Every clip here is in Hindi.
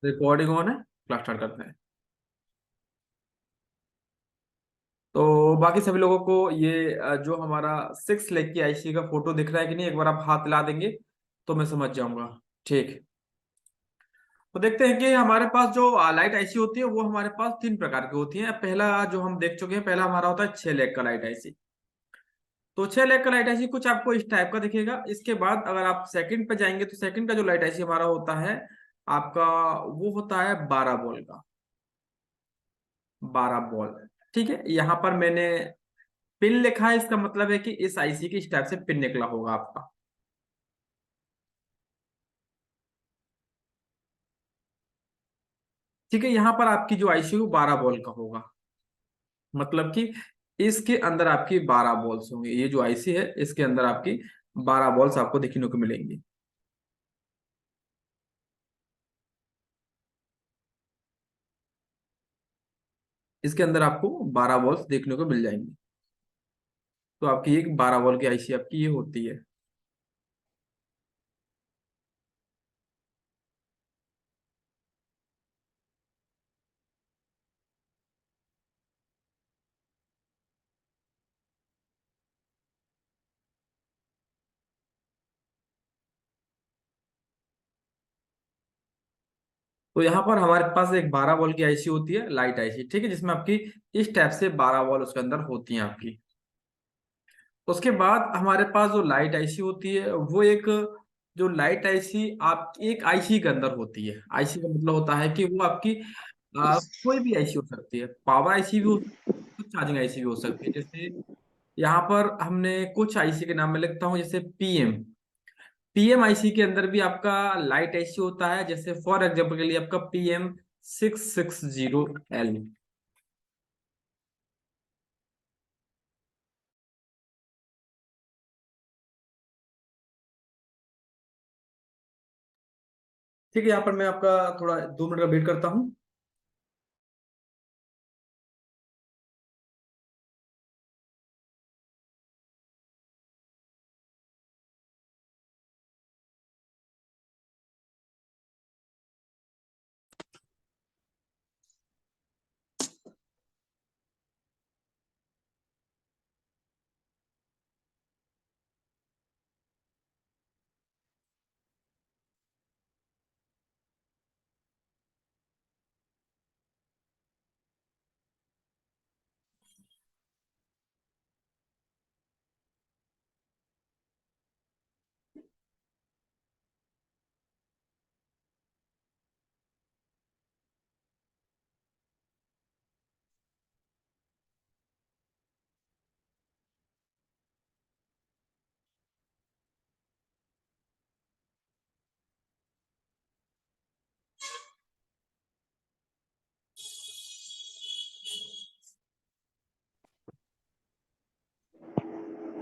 रिकॉर्डिंग ऑन है, क्लास स्टार्ट करते हैं। तो बाकी सभी लोगों को ये जो हमारा 6 लेग की आईसी का फोटो दिख रहा है कि नहीं, एक बार आप हाथ ला देंगे तो मैं समझ जाऊंगा। ठीक। तो देखते हैं कि हमारे पास जो लाइट आईसी होती है वो हमारे पास 3 प्रकार की होती है। पहला जो हम देख चुके हैं, पहला हमारा होता है 6 लेग का लाइट आईसी। तो 6 लेग का लाइट आईसी कुछ आपको इस टाइप का दिखेगा। इसके बाद अगर आप सेकंड पे जाएंगे तो सेकंड का जो लाइट आईसी हमारा होता है आपका, वो होता है 12 वोल्ट का। 12 वोल्ट। ठीक है, यहाँ पर मैंने पिन लिखा है, इसका मतलब है कि इस आईसी की इस टाइप से पिन निकला होगा आपका। ठीक है, यहाँ पर आपकी जो आईसी वो 12 वोल्ट का होगा। मतलब कि इसके अंदर आपकी 12 वोल्ट होंगे। ये जो आईसी है इसके अंदर आपकी 12 वोल्ट आपको देखने को मिलेंगी। इसके अंदर आपको 12 वोल्ट देखने को मिल जाएंगे। तो आपकी एक 12 वोल्ट की आईसी आपकी ये होती है। तो यहाँ पर हमारे पास एक 12 वोल्ट की आईसी होती है, लाइट आईसी। ठीक है, जिसमें आपकी इस टाइप से 12 वोल्ट उसके अंदर होती हैं आपकी। उसके बाद हमारे पास जो लाइट आईसी होती है वो एक, जो लाइट आईसी आप एक आईसी के अंदर होती है। आईसी का मतलब होता है कि वो आपकी कोई भी आईसी हो सकती है। पावर आईसी भी हो सकती है, चार्जिंग आईसी भी हो सकती है। जैसे यहाँ पर हमने कुछ आईसी के नाम में लिखता हूँ, जैसे पीएम। पीएम आईसी के अंदर भी आपका लाइट आईसी होता है। जैसे फॉर एग्जाम्पल के लिए आपका PM660L। ठीक है, यहाँ पर मैं आपका थोड़ा 2 मिनट का वेट करता हूँ।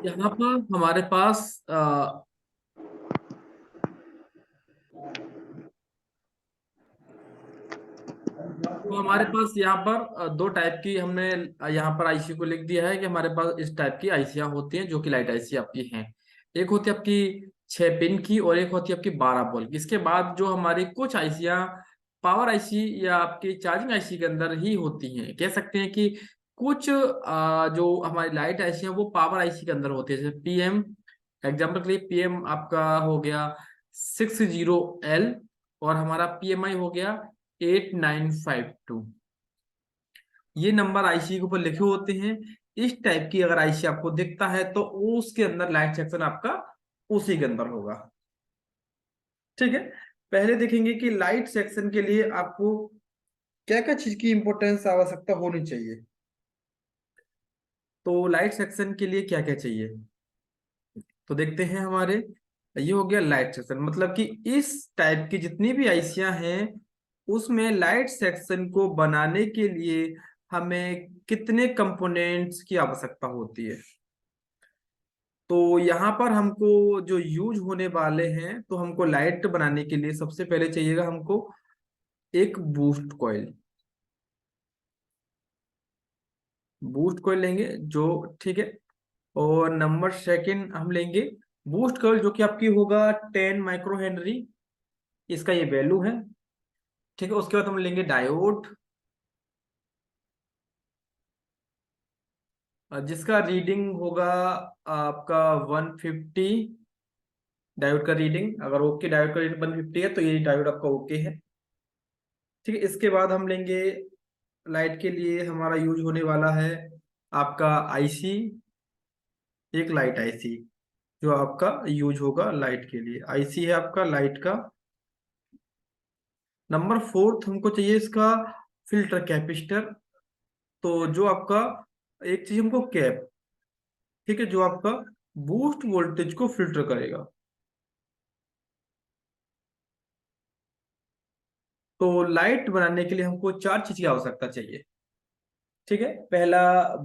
यहाँ पर हमारे पास तो हमारे पास यहाँ पर 2 टाइप की हमने यहाँ पर आईसी को लिख दिया है कि हमारे पास इस टाइप की आईसियाँ होती हैं जो कि लाइट आईसी आपकी हैं। एक होती है आपकी 6 पिन की और एक होती है आपकी 12 वोल्ट की। इसके बाद जो हमारी कुछ आईसियाँ पावर आईसी या आपकी चार्जिंग आईसी के अंदर ही होती हैं। कह सकते हैं कि कुछ जो हमारी लाइट आईसी हैं वो पावर आईसी के अंदर होती है। जैसे पीएम, एग्जाम्पल के लिए पीएम आपका हो गया 60L और हमारा पीएमआई हो गया 8952। ये नंबर आईसी के ऊपर लिखे होते हैं। इस टाइप की अगर आईसी आपको दिखता है तो उसके अंदर लाइट सेक्शन आपका उसी के अंदर होगा। ठीक है, पहले देखेंगे कि लाइट सेक्शन के लिए आपको क्या क्या चीज की इंपॉर्टेंस आवश्यकता होनी चाहिए। तो लाइट सेक्शन के लिए क्या क्या चाहिए, तो देखते हैं हमारे। ये हो गया लाइट सेक्शन, मतलब कि इस टाइप की जितनी भी आईसियां हैं उसमें लाइट सेक्शन को बनाने के लिए हमें कितने कंपोनेंट्स की आवश्यकता होती है। तो यहाँ पर हमको जो यूज होने वाले हैं, तो हमको लाइट बनाने के लिए सबसे पहले चाहिएगा हमको एक बूस्ट कॉइल। बूस्ट कॉइल लेंगे जो, ठीक है। और नंबर सेकंड हम लेंगे बूस्ट कॉइल जो कि आपकी होगा 10 माइक्रो हेनरी। इसका ये वैल्यू है। ठीक है। उसके बाद हम लेंगे डायोड, जिसका रीडिंग होगा आपका 150। डायोड का रीडिंग अगर ओके, डायोड का रीडिंग 150 है तो ये डायोड आपका ओके है। ठीक है। इसके बाद हम लेंगे लाइट के लिए हमारा यूज होने वाला है आपका आईसी, एक लाइट आईसी जो आपका यूज होगा लाइट के लिए। आईसी है आपका लाइट का। नंबर फोर्थ हमको चाहिए इसका फिल्टर कैपेसिटर। तो जो आपका एक चीज हमको कैप, ठीक है, जो आपका बूस्ट वोल्टेज को फिल्टर करेगा। तो लाइट बनाने के लिए हमको चार चीज की आवश्यकता चाहिए। ठीक है। पहला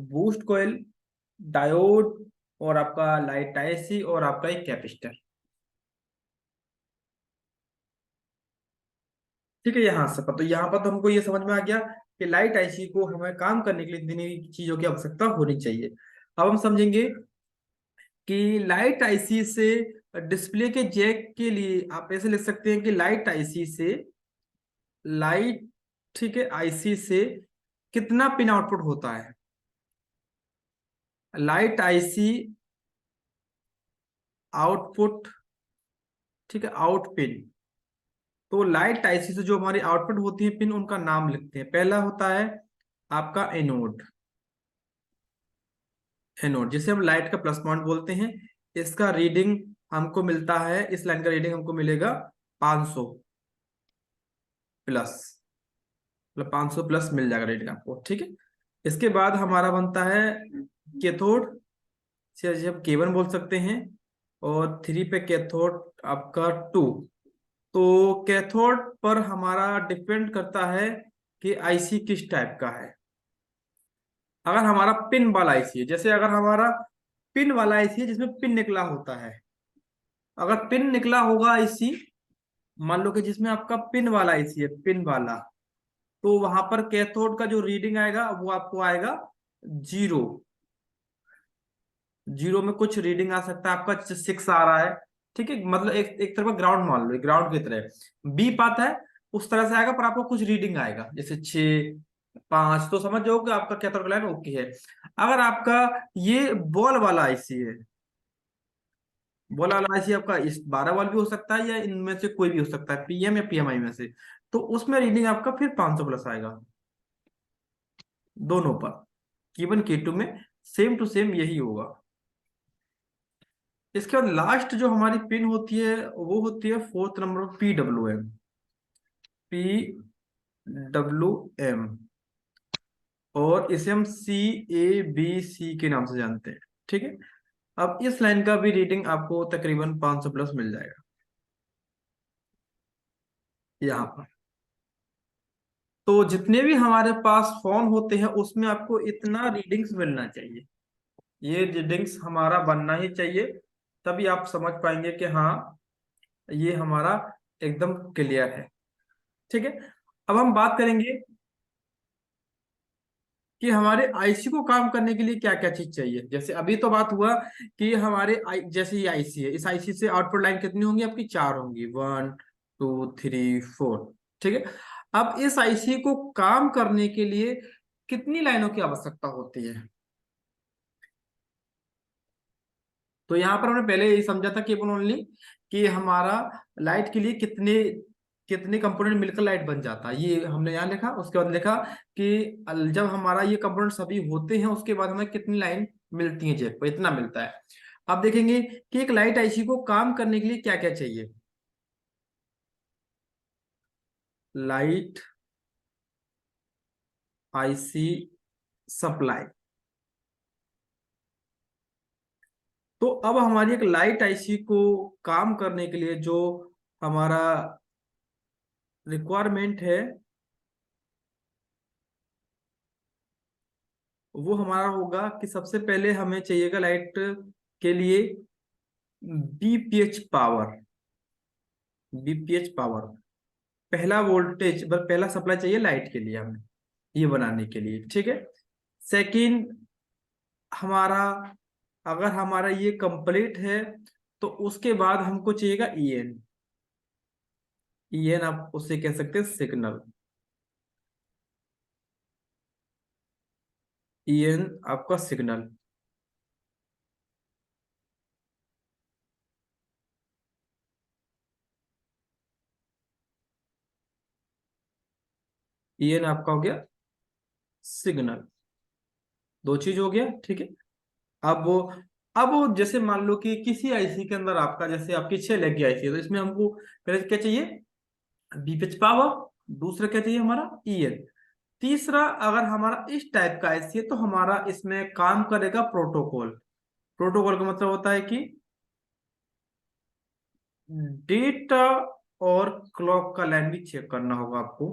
बूस्ट कॉइल, डायोड, और आपका लाइट आईसी, और आपका एक कैपेसिटर। ठीक है। यहाँ से तो यहाँ पर तो हमको ये समझ में आ गया कि लाइट आईसी को हमें काम करने के लिए जितनी चीजों की आवश्यकता होनी चाहिए। अब हम समझेंगे कि लाइट आईसी से डिस्प्ले के जैक के लिए आप ऐसे लिख सकते हैं कि लाइट आईसी से लाइट, ठीक है, आईसी से कितना पिन आउटपुट होता है। लाइट आईसी आउटपुट, ठीक है, आउट पिन। तो लाइट आईसी से जो हमारी आउटपुट होती है पिन, उनका नाम लिखते हैं। पहला होता है आपका एनोड, एनोड जिसे हम लाइट का प्लस पॉइंट बोलते हैं। इसका रीडिंग हमको मिलता है, इस लाइन का रीडिंग हमको मिलेगा 500 प्लस, मतलब 500 प्लस मिल जाएगा रीडिंग आपको। ठीक है। इसके बाद हमारा बनता है कैथोड, से हम K1 बोल सकते हैं, और 3 पे कैथोड आपका 2। तो कैथोड पर हमारा डिपेंड करता है कि आईसी किस टाइप का है। अगर हमारा पिन वाला आईसी है, जैसे अगर हमारा पिन वाला आईसी है जिसमें पिन निकला होता है, अगर पिन निकला होगा आईसी, मान लो कि जिसमें आपका पिन वाला आईसी है, पिन वाला, तो वहां पर कैथोड का जो रीडिंग आएगा वो आपको आएगा 0। जीरो में कुछ रीडिंग आ सकता है आपका 6 आ रहा है। ठीक है, मतलब एक एक तरह का ग्राउंड मान लो, ग्राउंड की तरह बीप आता है, उस तरह से आएगा, पर आपको कुछ रीडिंग आएगा जैसे 6 5, तो समझ जाओ कि आपका कैथोड लाइन ओके है। अगर आपका ये बॉल वाला आईसी है, बॉल वाला आईसी आपका इस 12 वाल भी हो सकता है, या इनमें से कोई भी हो सकता है, पीएम या पीएमआई में से, तो उसमें रीडिंग आपका फिर 500 प्लस आएगा दोनों पर। केवन K2 में सेम टू सेम यही होगा। इसके बाद लास्ट जो हमारी पिन होती है वो होती है फोर्थ नंबर PWM, PWM, और इसे हम CABC के नाम से जानते हैं। ठीक है। अब इस लाइन का भी रीडिंग आपको तकरीबन 500 प्लस मिल जाएगा यहाँ पर। तो जितने भी हमारे पास फोन होते हैं उसमें आपको इतना रीडिंग्स मिलना चाहिए, ये रीडिंग्स हमारा बनना ही चाहिए, तभी आप समझ पाएंगे कि हाँ ये हमारा एकदम क्लियर है। ठीक है। अब हम बात करेंगे कि हमारे आईसी को काम करने के लिए क्या क्या चीज चाहिए। जैसे अभी तो बात हुआ कि हमारे जैसे ये आईसी है, इस आईसी से आउटपुट लाइन कितनी होंगी आपकी, 4 होंगी, 1 2 3 4। ठीक है। अब इस आईसी को काम करने के लिए कितनी लाइनों की आवश्यकता होती है। तो यहाँ पर हमने पहले यही समझा था कि ओनली कि हमारा लाइट के लिए कितने कितने कंपोनेंट मिलकर लाइट बन जाता है, ये हमने यहाँ लिखा। उसके बाद लिखा कि जब हमारा ये कंपोनेंट सभी होते हैं उसके बाद हमें कितनी लाइन मिलती है जेक पर, इतना मिलता है। अब देखेंगे कि एक लाइट आईसी को काम करने के लिए क्या क्या चाहिए। Light IC supply. तो अब हमारी एक लाइट आईसी को काम करने के लिए जो हमारा रिक्वायरमेंट है वो हमारा होगा कि सबसे पहले हमें चाहिएगा लाइट के लिए बीपीएच पावर, बीपीएच पावर, पहला वोल्टेज, बस पहला सप्लाई चाहिए लाइट के लिए हमें ये बनाने के लिए। ठीक है। सेकंड हमारा, अगर हमारा ये कंप्लीट है तो उसके बाद हमको चाहिएगा ईएन। EN आप उसे कह सकते हैं सिग्नल। EN आपका सिग्नल। EN आपका हो गया सिग्नल। दो चीज हो गया, ठीक है। अब वो अब वो जैसे मान लो कि किसी आईसी के अंदर आपका, जैसे आपकी 6 लाख की आईसी है, तो इसमें हमको पहले क्या चाहिए? BPH power. दूसरा क्या चाहिए हमारा? EN। तीसरा, अगर हमारा इस टाइप का आईसी है तो हमारा इसमें काम करेगा प्रोटोकॉल। प्रोटोकॉल का मतलब होता है कि डेटा और क्लॉक का लाइन भी चेक करना होगा आपको।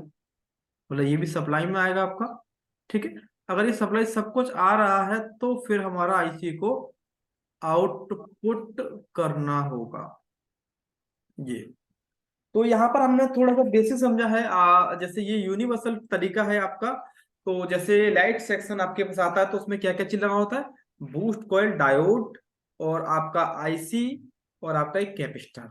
मतलब ये भी सप्लाई में आएगा आपका, ठीक है। अगर ये सप्लाई सब कुछ आ रहा है तो फिर हमारा आईसी को आउटपुट करना होगा। ये तो यहाँ पर हमने थोड़ा सा बेसिक समझा है। जैसे ये यूनिवर्सल तरीका है आपका। तो जैसे लाइट सेक्शन आपके पास आता है तो उसमें क्या क्या चीज लगा होता है? बूस्ट कॉइल, डायोड, और आपका आईसी, और आपका एक कैपेसिटर।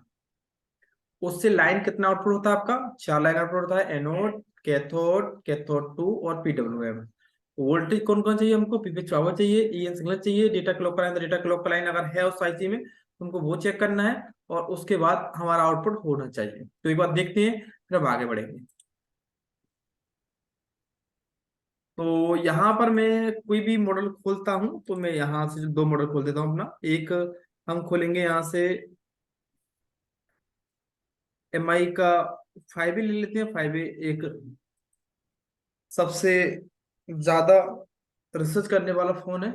उससे लाइन कितना आउटपुट होता है आपका? 4 लाइन आउटपुट होता है, एनोड, कैथोड, कैथोड टू और पीडब्ल्यूएम। वोल्टेज कौन कौन चाहिए हमको? पीपीएच पावर चाहिए, EN सिग्नल चाहिए, डेटा क्लॉक का लाइन, तो डेटा क्लॉक का लाइन अगर है उस आईसी में तो हमको वो चेक करना है। और उसके बाद हमारा आउटपुट होना चाहिए। तो एक बार देखते हैं, फिर हम आगे बढ़ेंगे। तो यहाँ पर मैं कोई भी मॉडल खोलता हूँ तो मैं यहाँ से 2 मॉडल खोल देता हूँ अपना। एक हम खोलेंगे यहाँ से MI का 5A ले लेते हैं। 5A एक सबसे ज्यादा रिसर्च करने वाला फोन है।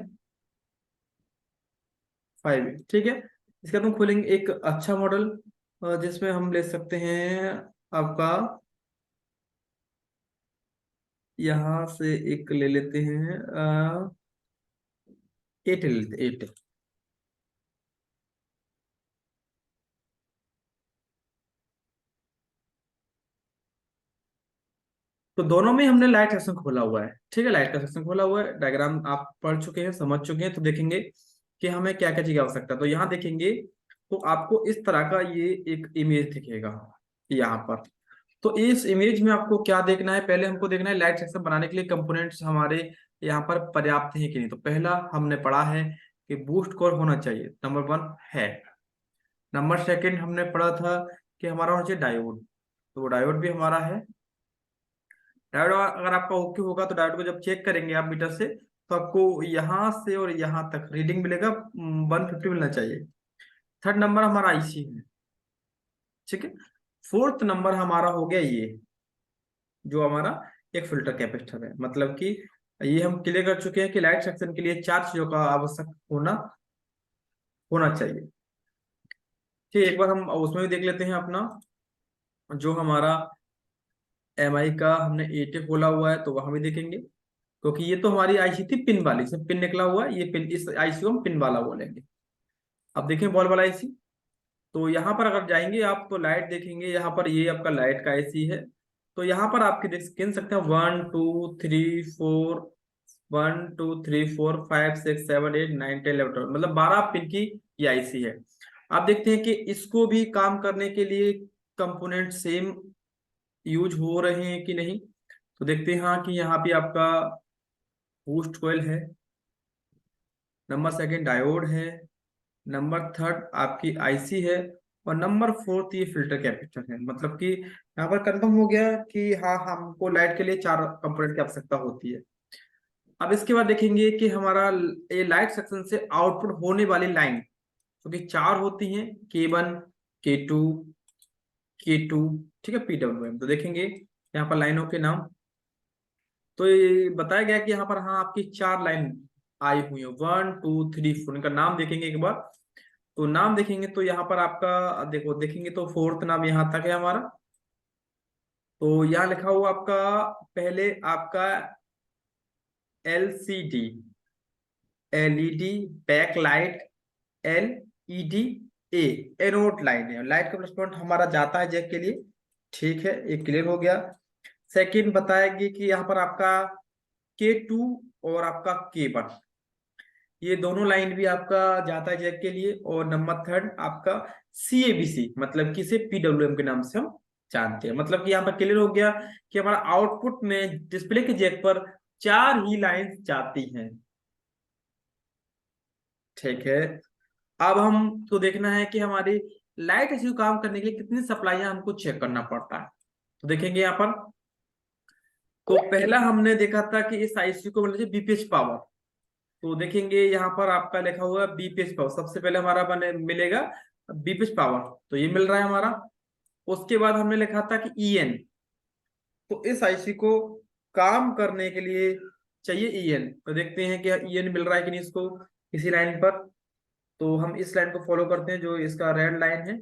5A, ठीक है। इसका तुम खोलेंगे एक अच्छा मॉडल, जिसमें हम ले सकते हैं आपका, यहाँ से एक ले लेते हैं 8 ले लेते हैं, 8। तो दोनों में हमने लाइट सेक्शन खोला हुआ है, ठीक है। लाइट का सेक्शन खोला हुआ है, डायग्राम आप पढ़ चुके हैं, समझ चुके हैं। तो देखेंगे कि हमें क्या क्या चीज की आवश्यकता है। तो यहाँ देखेंगे तो आपको इस तरह का ये एक इमेज दिखेगा यहाँ पर। तो इस इमेज में आपको क्या देखना है? पहले हमको देखना है लाइट सेक्शन बनाने के लिए कंपोनेंट्स हमारे यहाँ पर पर्याप्त हैं कि नहीं। तो पहला हमने पढ़ा है कि बूस्ट कोर होना चाहिए, नंबर 1 है। नंबर सेकंड हमने पढ़ा था कि हमारा होना चाहिए डायोड। तो वो डायोड भी हमारा है। डायोड अगर आपका ओके होगा तो डायोड को जब चेक करेंगे आप मीटर से, तो आपको यहाँ से और यहाँ तक रीडिंग मिलेगा, 150 मिलना चाहिए। थर्ड नंबर हमारा आईसी है, ठीक है। फोर्थ नंबर हमारा हो गया ये, जो हमारा एक फिल्टर कैपेसिटर है। मतलब कि ये हम क्लियर कर चुके हैं कि लाइट सेक्शन के लिए 4 चीजों का आवश्यक होना होना चाहिए। ठीक है, एक बार हम उसमें भी देख लेते हैं अपना, जो हमारा MI का हमने 8 खोला हुआ है तो वहां भी देखेंगे। क्योंकि ये तो हमारी आईसी थी पिन वाली, इसमें पिन निकला हुआ है, ये पिन, इस आईसी को हम पिन वाला बोलेंगे। अब देखें बॉल वाला आईसी। तो यहाँ पर अगर जाएंगे आप तो लाइट देखेंगे, यहाँ पर ये आपका लाइट का आईसी है। तो यहाँ पर आपके गिन सकते हैं 1 2 3 4 5 6 7 8 9 10 11, मतलब 12 पिन की ये आईसी है। आप देखते हैं कि इसको भी काम करने के लिए कंपोनेंट सेम यूज हो रहे हैं कि नहीं। तो देखते हैं हाँ कि यहाँ पे आपका बूस्ट कॉइल है, नंबर सेकंड डायोड है, नंबर थर्ड आपकी आईसी है, और नंबर फोर्थ ये फिल्टर कैपेसिटर है। मतलब कि यहाँ पर कंफर्म हो गया कि हाँ, हमको लाइट के लिए 4 कंपोनेंट की आवश्यकता होती है। अब इसके बाद देखेंगे कि हमारा ये लाइट सेक्शन से आउटपुट होने वाली लाइन, क्योंकि 4 होती हैं, K1, K2, K2, ठीक है, PWM। तो देखेंगे यहाँ पर लाइनों के नाम। तो ये बताया गया कि यहाँ पर हाँ आपकी 4 लाइन आई हुई है, 1 2 3 4। इनका नाम देखेंगे एक बार। तो नाम देखेंगे तो यहाँ पर आपका देखो, देखेंगे तो फोर्थ नाम यहाँ तक है हमारा। तो यहाँ लिखा हुआ आपका पहले आपका LCD, LED, back light, LED, ए एनोड लाइन है। लाइट का प्लस पॉइंट हमारा जाता है जैक के लिए, ठीक है, ये क्लियर हो गया। सेकंड बताएंगे कि यहाँ पर आपका K2 और आपका K1, ये दोनों लाइन भी आपका जाता है जैक के लिए। और नंबर थर्ड आपका CABC, मतलब कि इसे PWM के नाम से हम जानते हैं। मतलब कि यहाँ पर क्लियर हो गया कि हमारा आउटपुट में डिस्प्ले के जैक पर 4 ही लाइन जाती हैं। ठीक है, अब हमको देखना है कि हमारी लाइट इश्यू काम करने के लिए कितनी सप्लाईयां हमको चेक करना पड़ता है। तो देखेंगे यहाँ पर, तो पहला हमने देखा था कि इस आईसीयू को बोलते हैं बीपीएच पावर। तो देखेंगे यहाँ पर आपका लिखा हुआ है बीपीएच पावर, सबसे पहले हमारा बने मिलेगा बीपीएच पावर, तो ये मिल रहा है हमारा। उसके बाद हमने लिखा था कि ईएन, तो इस आईसी को काम करने के लिए चाहिए ईएन। तो देखते हैं कि ईएन मिल रहा है कि नहीं इसको किसी लाइन पर। तो हम इस लाइन को फॉलो करते हैं जो इसका रेड लाइन है,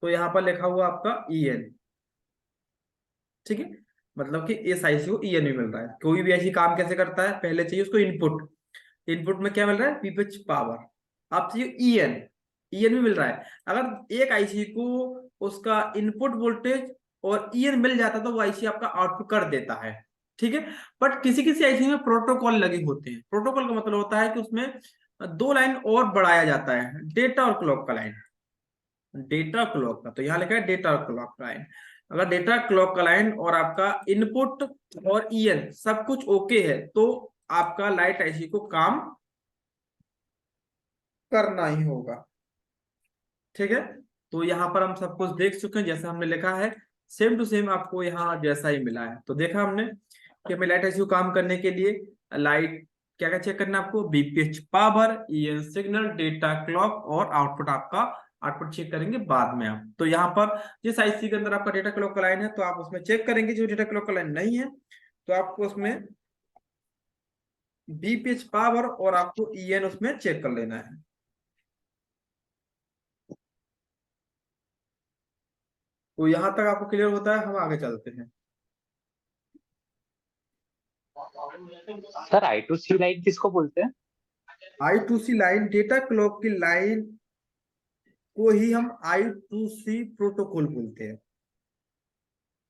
तो यहाँ पर लिखा हुआ आपका ईएन। ठीक है, मतलब कि इस आईसी को ईएन भी मिल रहा है। कोई भी आईसी काम कैसे करता है, पहले चाहिए उसको इनपुट, इनपुट में क्या मिल रहा है पीपीएच पावर, आप चाहिए ईएन, ईएन भी मिल रहा है। अगर एक आईसी को उसका इनपुट वोल्टेज और ईएन मिल जाता है तो वो आईसी आपका आउटपुट कर देता है। ठीक है, बट किसी किसी आईसी में प्रोटोकॉल लगे होते हैं। प्रोटोकॉल का मतलब होता है कि उसमें 2 लाइन और बढ़ाया जाता है, डेटा और क्लॉक का लाइन, डेटा क्लॉक का, तो यहाँ लिखा है डेटा क्लॉक का लाइन। अगर डेटा क्लॉक का लाइन और आपका इनपुट और ईएन सब कुछ ओके है तो आपका लाइट आईसी को काम करना ही होगा। ठीक है, तो यहाँ पर हम सब कुछ देख चुके हैं, जैसा हमने लिखा है सेम टू सेम आपको यहाँ जैसा ही मिला है। तो देखा हमने कि हमें लाइट आईसी काम करने के लिए लाइट क्या क्या चेक करना है आपको, BPH power, EN signal, data clock और आउटपुट आपका, आउटपुट चेक करेंगे बाद में आप। तो यहाँ पर जिस आईसी के अंदर आपका डेटा क्लॉक का लाइन है तो आप उसमें चेक करेंगे, जो डेटा क्लॉक का लाइन नहीं है तो आपको उसमें बीपीएच पावर और आपको ईएन उसमें चेक कर लेना है। तो यहां तक आपको क्लियर होता है, हम आगे चलते हैं। सर I2C लाइन किसको बोलते हैं? I2C लाइन, डेटा क्लॉक की लाइन को ही हम I2C प्रोटोकॉल बोलते हैं।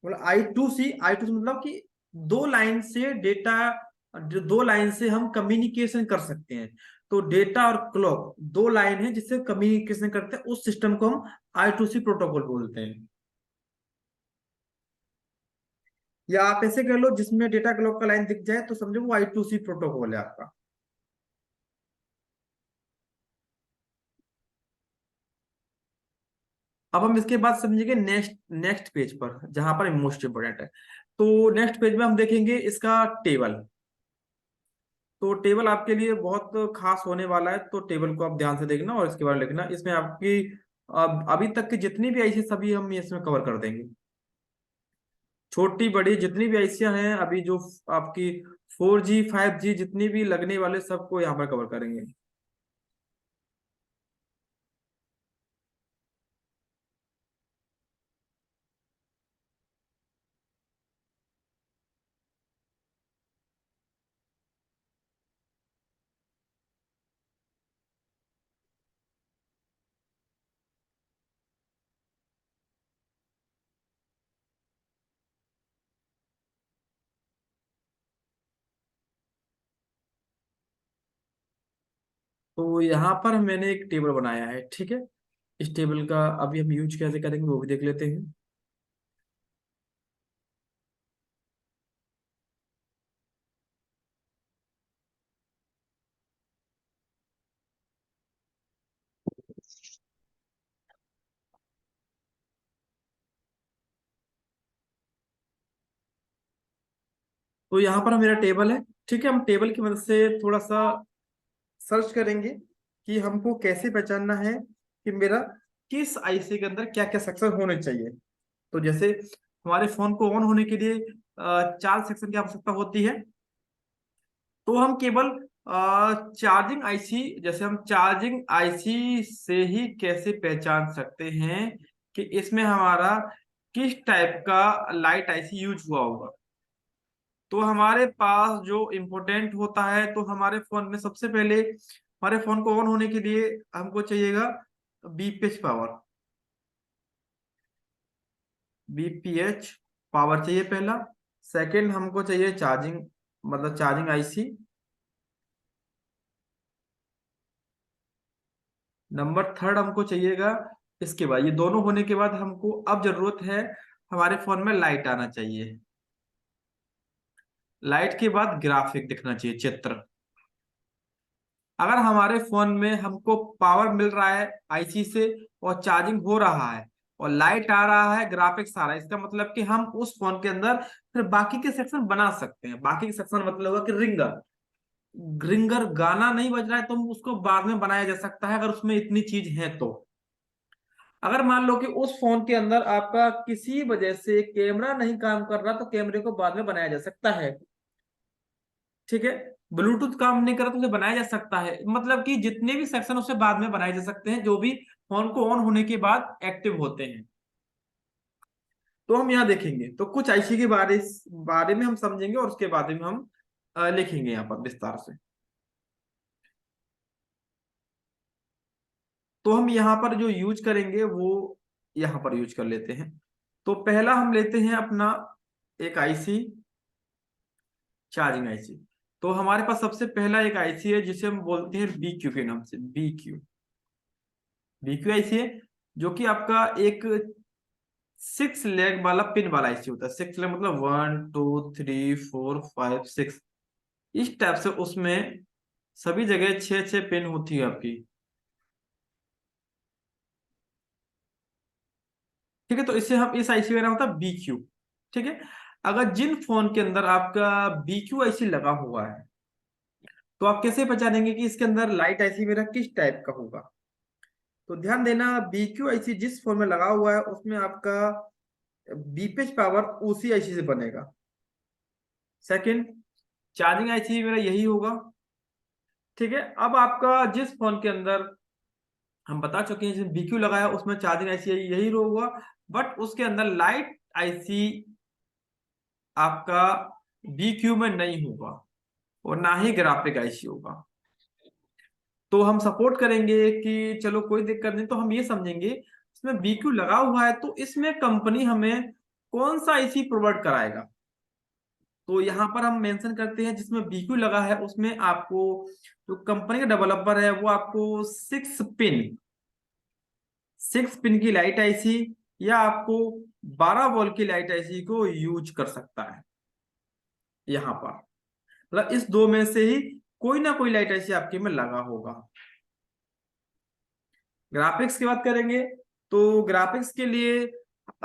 मतलब आई टू सी मतलब कि 2 लाइन से डेटा, जो 2 लाइन से हम कम्युनिकेशन कर सकते हैं। तो डेटा और क्लॉक 2 लाइन है जिससे कम्युनिकेशन करते हैं, उस सिस्टम को हम I2C प्रोटोकॉल बोलते हैं। या आप ऐसे कह लो, जिसमें डेटा क्लॉक का लाइन दिख जाए तो समझो वो I2C प्रोटोकॉल है आपका। अब हम इसके बाद समझेंगे नेक्स्ट नेक्स्ट पेज पर, जहां पर मोस्ट इंपोर्टेंट है। तो नेक्स्ट पेज में हम देखेंगे इसका टेबल। तो टेबल आपके लिए बहुत खास होने वाला है, तो टेबल को आप ध्यान से देखना और इसके बारे में लिखना। इसमें आपकी अभी तक की जितनी भी आईसी सभी हम इसमें कवर कर देंगे, छोटी बड़ी जितनी भी आईसियां हैं अभी जो आपकी 4G 5G जितनी भी लगने वाले सबको यहाँ पर कवर करेंगे। तो यहाँ पर मैंने एक टेबल बनाया है, ठीक है। इस टेबल का अभी हम यूज कैसे करेंगे वो भी देख लेते हैं। तो यहाँ पर मेरा टेबल है, ठीक है। हम टेबल की मदद से थोड़ा सा सर्च करेंगे कि हमको कैसे पहचानना है कि मेरा किस आईसी के अंदर क्या क्या सेक्शन होने चाहिए। तो जैसे हमारे फोन को ऑन होने के लिए 4 सेक्शन की आवश्यकता होती है। तो हम केवल चार्जिंग आईसी, जैसे हम चार्जिंग आईसी से ही कैसे पहचान सकते हैं कि इसमें हमारा किस टाइप का लाइट आईसी यूज हुआ होगा। तो हमारे पास जो इम्पोर्टेंट होता है, तो हमारे फोन में सबसे पहले हमारे फोन को ऑन होने के लिए हमको चाहिएगा बीपीएच पावर, बीपीएच पावर चाहिए पहला। सेकंड हमको चाहिए चार्जिंग, मतलब चार्जिंग आईसी। नंबर थर्ड हमको चाहिएगा इसके बाद ये दोनों होने के बाद हमको अब जरूरत है, हमारे फोन में लाइट आना चाहिए। लाइट के बाद ग्राफिक दिखना चाहिए, चित्र। अगर हमारे फोन में हमको पावर मिल रहा है आईसी से और चार्जिंग हो रहा है और लाइट आ रहा है, ग्राफिक्स आ रहा है, इसका मतलब कि हम उस फोन के अंदर फिर बाकी के सेक्शन बना सकते हैं। बाकी के सेक्शन मतलब होगा कि रिंगर, रिंगर गाना नहीं बज रहा है तो हम उसको बाद में बनाया जा सकता है, अगर उसमें इतनी चीज है तो। अगर मान लो कि उस फोन के अंदर आपका किसी वजह से कैमरा नहीं काम कर रहा, तो कैमरे को बाद में बनाया जा सकता है। ठीक है। ब्लूटूथ काम नहीं कर रहा तो उसे बनाया जा सकता है, मतलब कि जितने भी सेक्शन उसे बाद में बनाए जा सकते हैं, जो भी फोन को ऑन होने के बाद एक्टिव होते हैं। तो हम यहाँ देखेंगे तो कुछ आईसी के बारे में हम समझेंगे और उसके बारे में हम लिखेंगे यहाँ पर विस्तार से। तो हम यहाँ पर जो यूज करेंगे वो यहाँ पर यूज कर लेते हैं। तो पहला हम लेते हैं अपना एक आईसी, चार्जिंग आईसी। तो हमारे पास सबसे पहला एक आईसी है जिसे हम बोलते हैं बीक्यू के नाम से, बीक्यू। बीक्यू आईसी है जो कि आपका एक 6 लेग वाला पिन वाला आईसी होता है। 6 लेग मतलब 1 2 3 4 5 6, इस टाइप से उसमें सभी जगह 6 6 पिन होती है आपकी। ठीक है, तो इससे हम इस आईसी का नाम होता है बीक्यू। ठीक है। अगर जिन फोन के अंदर आपका बीक्यू आईसी लगा हुआ है, तो आप कैसे पहचानेंगे कि इसके अंदर लाइट आईसी मेरा किस टाइप का होगा? तो ध्यान देना, बीक्यू आईसी जिस फोन में लगा हुआ है उसमें आपका बीपेच पावर उसी आईसी से बनेगा। सेकंड, चार्जिंग आईसी मेरा यही होगा। ठीक है। अब आपका जिस फोन के अंदर हम बता चुके हैं जिसमें बीक्यू लगाया उसमें चार्जिंग आईसी यही होगा, बट उसके अंदर लाइट आईसी आपका बीक्यू में नहीं होगा और ना ही ग्राफिक आईसी होगा। तो हम सपोर्ट करेंगे कि चलो कोई दिक्कत नहीं, तो हम ये समझेंगे इसमें बीक्यू लगा हुआ है तो इसमें कंपनी हमें कौन सा आईसी प्रोवाइड कराएगा। तो यहाँ पर हम मेंशन करते हैं जिसमें बीक्यू लगा है उसमें आपको जो कंपनी का डेवलपर है वो आपको 6 पिन की लाइट आईसी या आपको 12 वोल्ट की लाइट आईसी को यूज कर सकता है। यहाँ पर मतलब इस दो में से ही कोई ना कोई लाइट आईसी आपके में लगा होगा। ग्राफिक्स की बात करेंगे तो ग्राफिक्स के लिए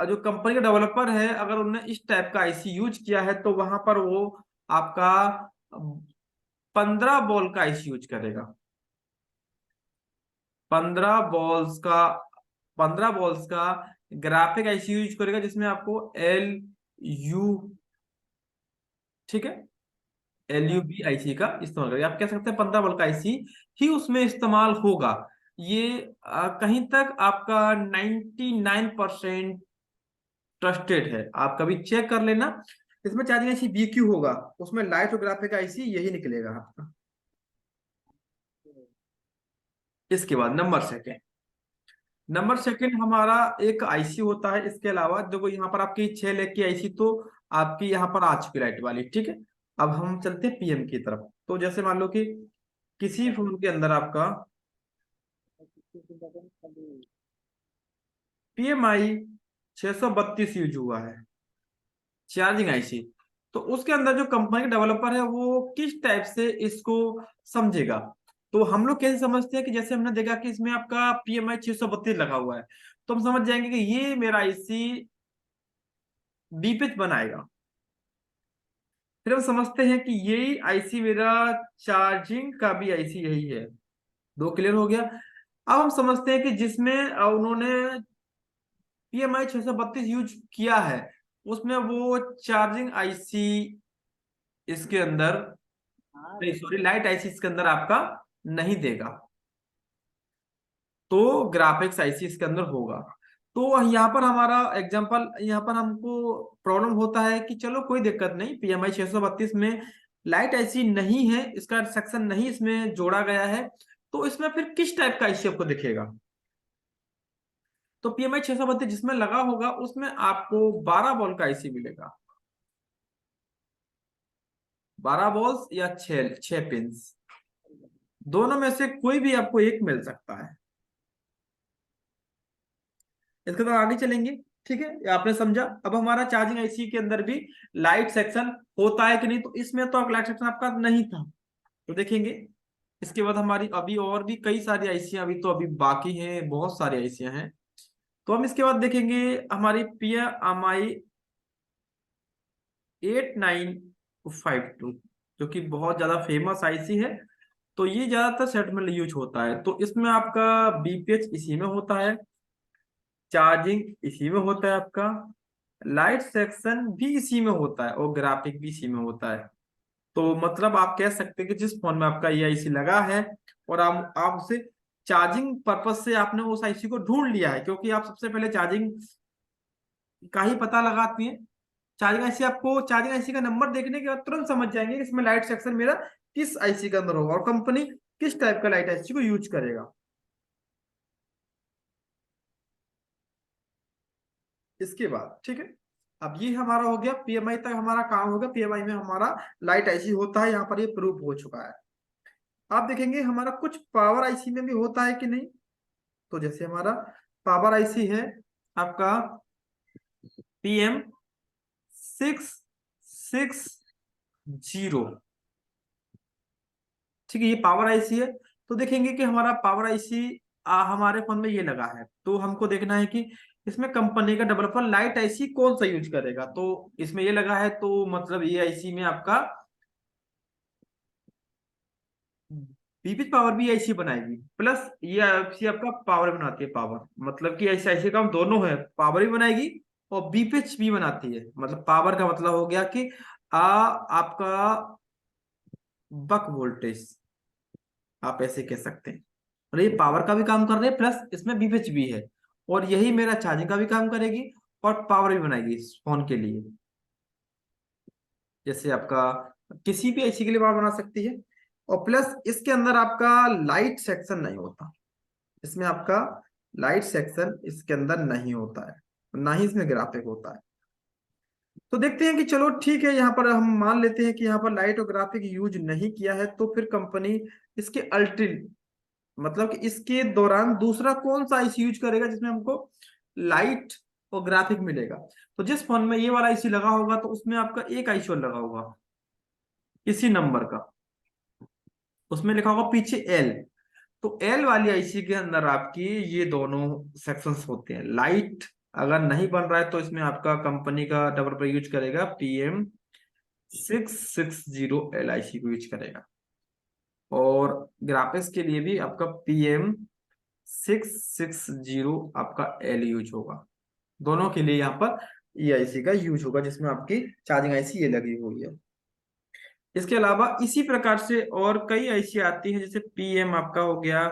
जो कंपनी का डेवलपर है अगर उन्होंने इस टाइप का आईसी यूज किया है तो वहां पर वो आपका 15 वोल्ट का आईसी यूज करेगा। 15 वोल्ट का ग्राफिक आईसी यूज करेगा जिसमें आपको यू ठीक है, LUB आईसी का इस्तेमाल करेगा। आप कह सकते हैं 15 वोल्ट का आईसी ही उसमें इस्तेमाल होगा। ये कहीं तक आपका 99% ट्रस्टेड है, आप कभी चेक कर लेना। इसमें चार्जिंग आईसी BQ होगा, उसमें लाइट और ग्राफिक आईसी यही निकलेगा आपका। इसके बाद नंबर सेकंड हमारा एक आईसी होता है। इसके अलावा देखो यहाँ पर आपकी 6 लेग की आईसी तो आपकी यहाँ पर आ चुकी लाइट वाली। ठीक है। अब हम चलते हैं पीएम की तरफ। तो जैसे मान लो कि किसी फोन के अंदर आपका PMI 632 यूज हुआ है, चार्जिंग आईसी, तो उसके अंदर जो कंपनी का डेवलपर है वो किस टाइप से इसको समझेगा? तो हम लोग कैसे समझते हैं कि जैसे हमने देखा कि इसमें आपका PMI 632 लगा हुआ है, तो हम समझ जाएंगे कि ये मेरा आईसी बीपिच बनाएगा। फिर हम समझते हैं कि यही आईसी मेरा चार्जिंग का भी आईसी यही है। दो क्लियर हो गया। अब हम समझते हैं कि जिसमें उन्होंने PMI 632 यूज किया है उसमें वो चार्जिंग आईसी इसके अंदर नहीं, सॉरी, लाइट आईसी इसके अंदर आपका नहीं देगा, तो ग्राफिक्स आईसी इसके अंदर होगा। तो यहाँ पर हमारा एग्जांपल, यहाँ पर हमको प्रॉब्लम होता है कि चलो कोई दिक्कत नहीं, PMI 632 में लाइट आईसी नहीं है, इसका सेक्शन नहीं इसमें जोड़ा गया है, तो इसमें फिर किस टाइप का आईसी आपको दिखेगा? तो PMI 632 जिसमें लगा होगा उसमें आपको 12 वोल्ट का आईसी मिलेगा। 12 वोल्ट या 6 पिंस, दोनों में से कोई भी आपको एक मिल सकता है। इसके बाद आगे चलेंगे। ठीक है, ये आपने समझा। अब हमारा चार्जिंग आईसी के अंदर भी लाइट सेक्शन होता है कि नहीं, तो इसमें तो लाइट सेक्शन आपका नहीं था, तो देखेंगे। इसके बाद हमारी अभी और भी कई सारी आईसियां अभी तो अभी बाकी हैं, बहुत सारी आईसियां हैं। तो हम इसके बाद देखेंगे हमारी PMI 8952, जो कि बहुत ज्यादा फेमस आईसी है। तो ये ज्यादातर सेट में यूज होता है। तो इसमें आपका बीपीएच इसी में होता है, चार्जिंग इसी में होता है आपका, लाइट सेक्शन भी इसी में होता है और ग्राफिक भी इसी में होता है। तो मतलब आप कह सकते हैं कि जिस फोन में आपका ये आईसी लगा है और आप उसे चार्जिंग पर्पज से आपने उस आईसी को ढूंढ लिया है, क्योंकि आप सबसे पहले चार्जिंग का ही पता लगाती हैं। चार्जिंग आईसी, आपको चार्जिंग आईसी का नंबर देखने के बाद तुरंत समझ जाएंगे कि इसमें लाइट सेक्शन मेरा किस आईसी के अंदर होगा और कंपनी किस टाइप का लाइट आईसी को यूज करेगा। इसके बाद ठीक है, अब ये हमारा हो गया पीएमआई तक हमारा काम होगा। पीएमआई में हमारा लाइट आईसी होता है, यहाँ पर ये प्रूफ हो चुका है। आप देखेंगे हमारा कुछ पावर आईसी में भी होता है कि नहीं। तो जैसे हमारा पावर आईसी है आपका PM660, ठीक है, ये पावर आईसी है। तो देखेंगे कि हमारा पावर आईसी हमारे फोन में ये लगा है, तो हमको देखना है कि इसमें कंपनी का डेवलपर लाइट आईसी कौन सा यूज करेगा। तो इसमें ये लगा है, तो मतलब ये आईसी में आपका बीपीएच पावर भी आईसी बनाएगी, प्लस ये आईसी आपका पावर बनाती है। पावर मतलब कि ऐसे ऐसे काम दोनों है, पावर भी बनाएगी और बीपीएच भी बनाती है। मतलब पावर का मतलब हो गया कि आपका बक वोल्टेज, आप ऐसे कह सकते हैं। मतलब ये पावर का भी काम कर रहे हैं, प्लस इसमें बीपीएच भी है, और यही मेरा चार्जिंग का भी काम करेगी और पावर भी बनाएगी इस फोन के लिए। जैसे आपका किसी भी आईसी के लिए पावर बना सकती है। और प्लस इसके अंदर आपका लाइट सेक्शन नहीं होता, इसमें आपका लाइट सेक्शन इसके अंदर नहीं होता है, ना ही इसमें ग्राफिक होता है। तो देखते हैं कि चलो ठीक है, यहाँ पर हम मान लेते हैं कि यहाँ पर लाइट और ग्राफिक यूज नहीं किया है, तो फिर कंपनी इसके अल्टरनेट, मतलब कि इसके दौरान दूसरा कौन सा आईसी यूज करेगा जिसमें हमको लाइट और ग्राफिक मिलेगा। तो जिस फोन में ये वाला आईसी लगा होगा तो उसमें आपका एक आईसी और लगा होगा इसी नंबर का, उसमें लिखा होगा पीछे एल। तो एल वाली आईसी के अंदर आपकी ये दोनों सेक्शंस होते हैं। लाइट अगर नहीं बन रहा है तो इसमें आपका कंपनी का डेवलपर यूज करेगा PM660 LIC को यूज करेगा, और ग्राफिक्स के लिए भी आपका PM660 आपका एल यूज होगा। दोनों के लिए यहाँ पर ये आईसी का यूज होगा, जिसमें आपकी चार्जिंग आईसी ये लगी हुई है। इसके अलावा इसी प्रकार से और कई आईसी आती है, जैसे PM आपका हो गया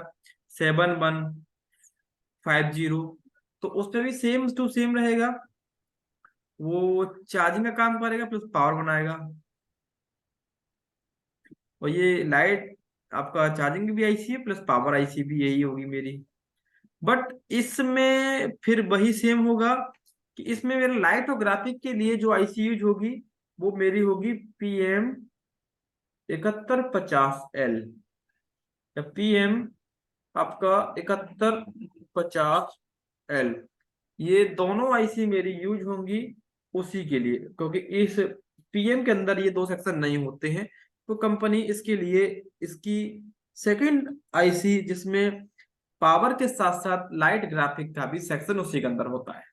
7150, तो उसमें भी सेम टू सेम रहेगा, वो चार्जिंग का काम करेगा प्लस पावर बनाएगा। और ये लाइट आपका चार्जिंग भी आईसी है प्लस पावर आईसी भी यही होगी मेरी। बट इसमें फिर वही सेम होगा कि इसमें मेरे लाइट और ग्राफिक के लिए जो आईसी यूज होगी वो मेरी होगी PM7150L या PM आपका 7150L। ये दोनों आईसी मेरी यूज होंगी उसी के लिए, क्योंकि इस PM के अंदर ये दो सेक्शन नहीं होते हैं। तो कंपनी इसके लिए इसकी सेकंड आईसी, जिसमें पावर के साथ साथ लाइट ग्राफिक का भी सेक्शन उसी के अंदर होता है।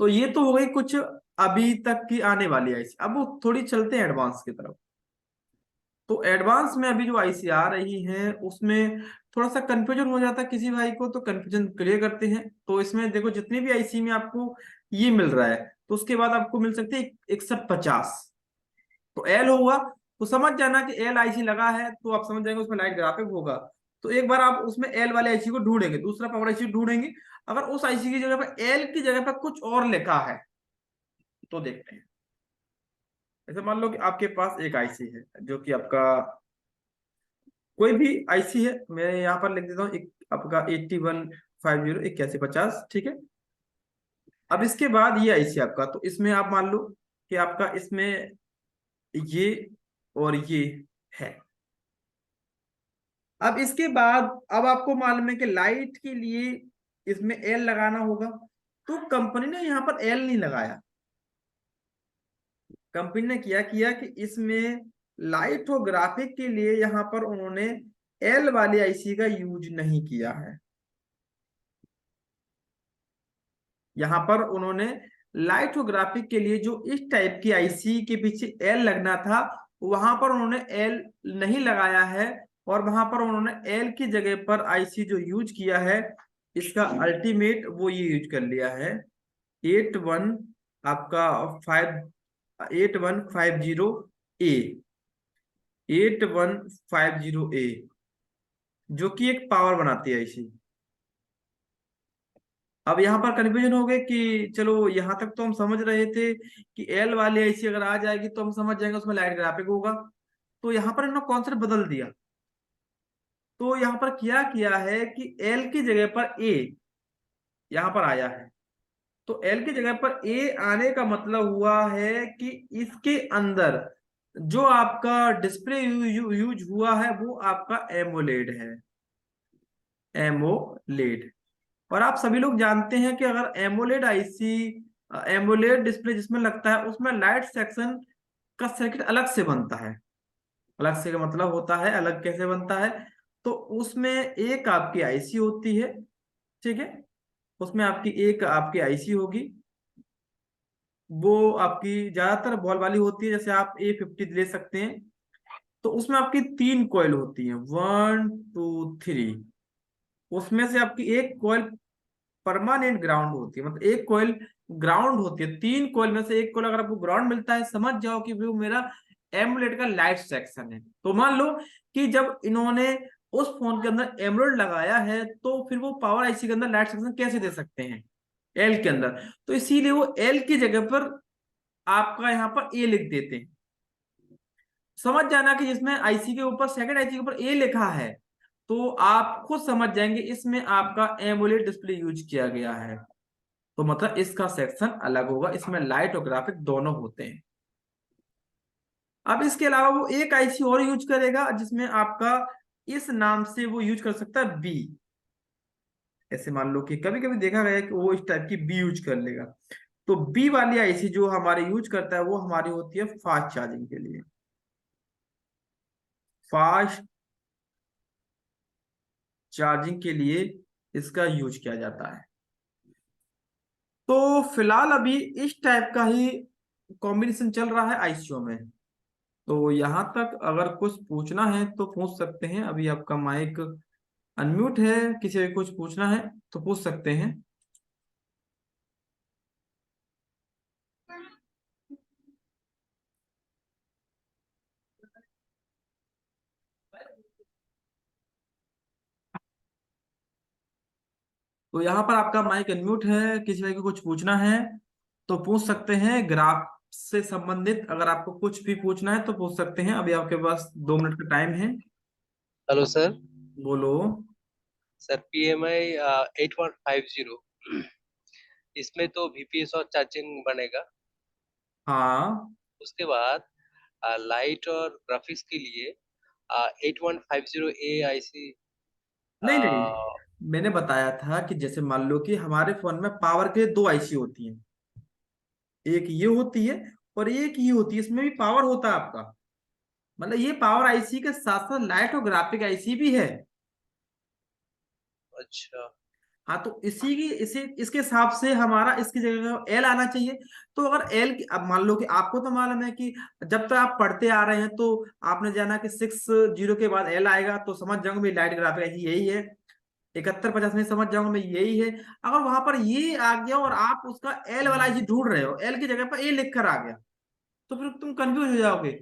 तो ये तो हो गई कुछ अभी तक की आने वाली आईसी। अब वो थोड़ी चलते हैं एडवांस की तरफ। तो एडवांस में अभी जो आईसी आ रही है उसमें थोड़ा सा कंफ्यूजन हो जाता है किसी भाई को, तो कंफ्यूजन क्लियर करते हैं। तो इसमें देखो जितनी भी आईसी में आपको ये मिल रहा है, तो उसके बाद आपको मिल सकते हैं 6150। तो एल होगा, तो समझ जाना कि एल आईसी लगा है, तो आप समझ जाएंगे उसमें लाइट ग्राफिक होगा। तो एक बार आप उसमें एल वाले आईसी को ढूंढेंगे, दूसरा पावर आईसी ढूंढेंगे। अगर उस आईसी की जगह पर एल की जगह पर कुछ और लिखा है तो देखते हैं। जैसे मान लो कि आपके पास एक आईसी है जो कि आपका कोई भी आईसी है, मैं यहाँ पर लिख देता हूँ एक आपका 8150 8150, ठीक है। अब इसके बाद ये आईसी आपका, तो इसमें आप मान लो कि आपका इसमें ये और ये है। अब इसके बाद अब आपको मालूम है कि लाइट के लिए इसमें एल लगाना होगा। तो कंपनी ने यहाँ पर एल नहीं लगाया। कंपनी ने क्या किया कि इसमें लाइथोग्राफिक के लिए यहाँ पर उन्होंने एल वाली आईसी का यूज नहीं किया है। यहाँ पर उन्होंने लाइथोग्राफिक के लिए जो इस टाइप की आईसी के पीछे एल लगना था, वहां पर उन्होंने एल नहीं लगाया है। और वहां पर उन्होंने एल की जगह पर आईसी जो यूज किया है, इसका अल्टीमेट वो ये यूज कर लिया है 81 आपका 8150 ए 8150 ए, जो कि एक पावर बनाती है आईसी। अब यहाँ पर कंफ्यूजन हो गए कि चलो यहाँ तक तो हम समझ रहे थे कि एल वाली आईसी अगर आ जाएगी तो हम समझ जाएंगे उसमें लाइट ग्राफिक होगा। तो यहाँ पर इन्होंने कॉन्सेप्ट बदल दिया। तो यहाँ पर क्या किया है कि एल की जगह पर ए यहाँ पर आया है। तो एल की जगह पर ए आने का मतलब हुआ है कि इसके अंदर जो आपका डिस्प्ले यूज हुआ है वो आपका एमोलेड है, एमोलेड। और आप सभी लोग जानते हैं कि अगर एमोलेड आईसी, एमोलेड डिस्प्ले जिसमें लगता है उसमें लाइट सेक्शन का सर्किट अलग से बनता है। अलग से का मतलब होता है अलग कैसे बनता है। तो उसमें एक आपकी आईसी होती है, ठीक है। उसमें आपकी एक आपकी आईसी होगी, वो आपकी ज्यादातर बॉल वाली होती है, जैसे आप A50 ले सकते हैं। तो उसमें आपकी 3 कॉइल होती हैं, 1 2 3। उसमें से आपकी एक कॉइल परमानेंट ग्राउंड होती है, मतलब एक कॉइल ग्राउंड होती है। 3 कॉइल में से एक कॉइल अगर आपको ग्राउंड मिलता है, समझ जाओ कि वो मेरा एमुलेट का लाइट सेक्शन है। तो मान लो कि जब इन्होंने उस फोन के अंदर एमुलेट लगाया है, तो फिर वो पावर आईसी के अंदर लाइट सेक्शन कैसे दे सकते हैं एल के अंदर। तो इसीलिए वो एल की जगह पर आपका यहाँ पर ए लिख देते हैं। समझ जाना कि जिसमें आईसी के ऊपर, सेकंड आईसी के ऊपर ए लिखा है, तो आप खुद समझ जाएंगे इसमें आपका एमुलेट डिस्प्ले यूज किया गया है। तो मतलब इसका सेक्शन अलग होगा, इसमें लाइट और ग्राफिक दोनों होते हैं। अब इसके अलावा वो एक आईसी और यूज करेगा जिसमें आपका इस नाम से वो यूज कर सकता है बी। ऐसे मान लो कि कभी कभी देखा गया है कि वो इस टाइप की बी यूज कर लेगा। तो बी वाली आईसी जो हमारे यूज करता है वो हमारी होती है फास्ट चार्जिंग के लिए, फास्ट चार्जिंग के लिए इसका यूज किया जाता है। तो फिलहाल अभी इस टाइप का ही कॉम्बिनेशन चल रहा है आईसीयू में। तो यहां तक अगर कुछ पूछना है तो पूछ सकते हैं। अभी आपका माइक अनम्यूट है, किसी को कुछ पूछना है तो पूछ सकते हैं। तो यहाँ पर आपका माइक अनम्यूट है, किसी को कुछ पूछना है तो पूछ सकते हैं। ग्राफ से संबंधित अगर आपको कुछ भी पूछना है तो पूछ सकते हैं। अभी आपके पास 2 मिनट का टाइम है। Hello sir. बोलो। सर PMI 8150 इसमें तो VPS और चार्जिंग बनेगा। हाँ, उसके बाद लाइट और ग्राफिक्स के लिए 8150A नहीं नहीं, मैंने बताया था कि जैसे मान लो कि हमारे फोन में पावर के 2 आईसी होती हैं। एक ये होती है और एक ये होती है, इसमें भी पावर होता है आपका। मतलब ये पावर आईसी के साथ साथ लाइट और ग्राफिक आईसी भी है। अच्छा। हाँ, तो इसी की इसी इसके हिसाब से हमारा इसकी जगह एल आना चाहिए। तो अगर एल की, अब मान लो कि आपको तो मालूम है कि जब तक आप पढ़ते आ रहे हैं तो आपने जाना कि 60 के बाद एल आएगा, तो समझ जाऊंगा मेरी लाइट ग्राफिक आईसी यही है। 7150 में समझ जाऊंगा मैं यही है। अगर वहां पर ये आ गया और आप उसका एल वाला आईसी ढूंढ रहे हो, एल की जगह पर ए लिख कर आ गया, तो फिर तुम कंफ्यूज हो जाओगे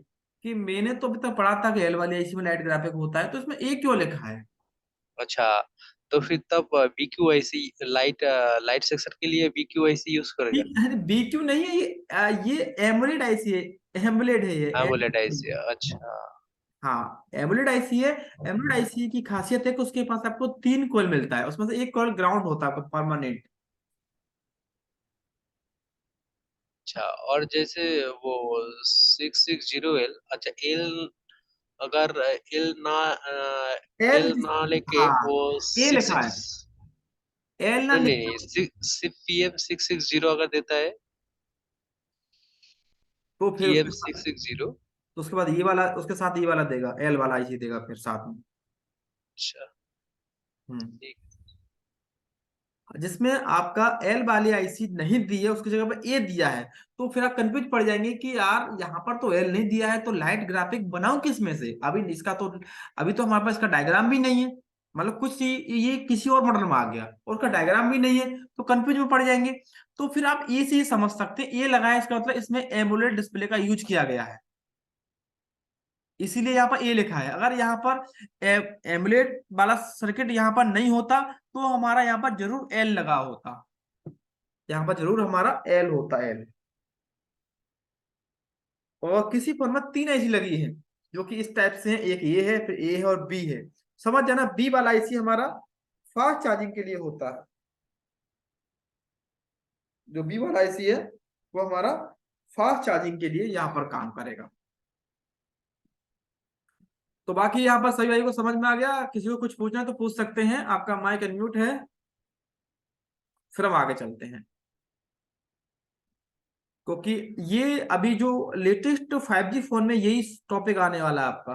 कि मैंने तो अभी तक पढ़ा था कि एल वाली आईसी में लाइट ग्राफिक होता है, तो इसमें ए क्यों लिखा है। अच्छा, तो फिर तब BQIC लाइट लाइट सेक्शन के लिए BQIC यूज बी, करेगा। अरे बी क्यू नहीं है ये, ये एमुलेट आईसी है। एमुलेट है ये AMOLED IC। अच्छा। हाँ, एमुलेट आईसी है। एमुलेट आईसी की खासियत है कि उसके पास आपको 3 कॉइल मिलता है, उसमें से एक कॉइल ग्राउंड होता है आपका परमानेंट। अच्छा, और जैसे वो 660L, अच्छा एल, अगर एल ना एल, एल ना लेके हाँ, वो ए सिक्स लिखा है। सिक्स एल ना नहीं लिखना। नहीं, सिर्फ PM660 अगर देता है, तो फिर PM 660। तो उसके बाद ये वाला, उसके साथ ये वाला देगा, एल वाला आईसी देगा फिर साथ में। अच्छा हम्म। ठीक। जिसमें आपका एल वाली आईसी नहीं दी है, उसकी जगह पर ए दिया है, तो फिर आप कंफ्यूज पड़ जाएंगे कि यार यहाँ पर तो एल नहीं दिया है, तो लाइट ग्राफिक बनाऊं किस में से। अभी इसका तो, अभी तो हमारे पास इसका डायग्राम भी नहीं है, मतलब कुछ ये किसी और मॉडल में आ गया और उसका डायग्राम भी नहीं है, तो कंफ्यूज में पड़ जाएंगे। तो फिर आप ए से ही समझ सकते हैं, ए लगाया इसका मतलब इसमें एमोलेड डिस्प्ले का यूज किया गया है, इसीलिए यहाँ पर ए लिखा है। अगर यहाँ पर एमुलेट वाला सर्किट यहाँ पर नहीं होता, तो हमारा यहाँ पर जरूर एल लगा होता, यहाँ पर जरूर हमारा एल होता, एल। और किसी फोन में तीन आईसी लगी है जो कि इस टाइप से है, एक ये है, फिर ए है और बी है। समझ जाना, बी वाला आईसी हमारा फास्ट चार्जिंग के लिए होता है। जो बी वाला आईसी है वो हमारा फास्ट चार्जिंग के लिए यहाँ पर काम करेगा। तो बाकी यहाँ पर सभी भाई को समझ में आ गया? किसी को कुछ पूछना है तो पूछ सकते हैं, आपका माइक अनम्यूट है। फिर हम आगे चलते हैं, क्योंकि ये अभी जो लेटेस्ट 5G फोन में यही टॉपिक आने वाला है आपका।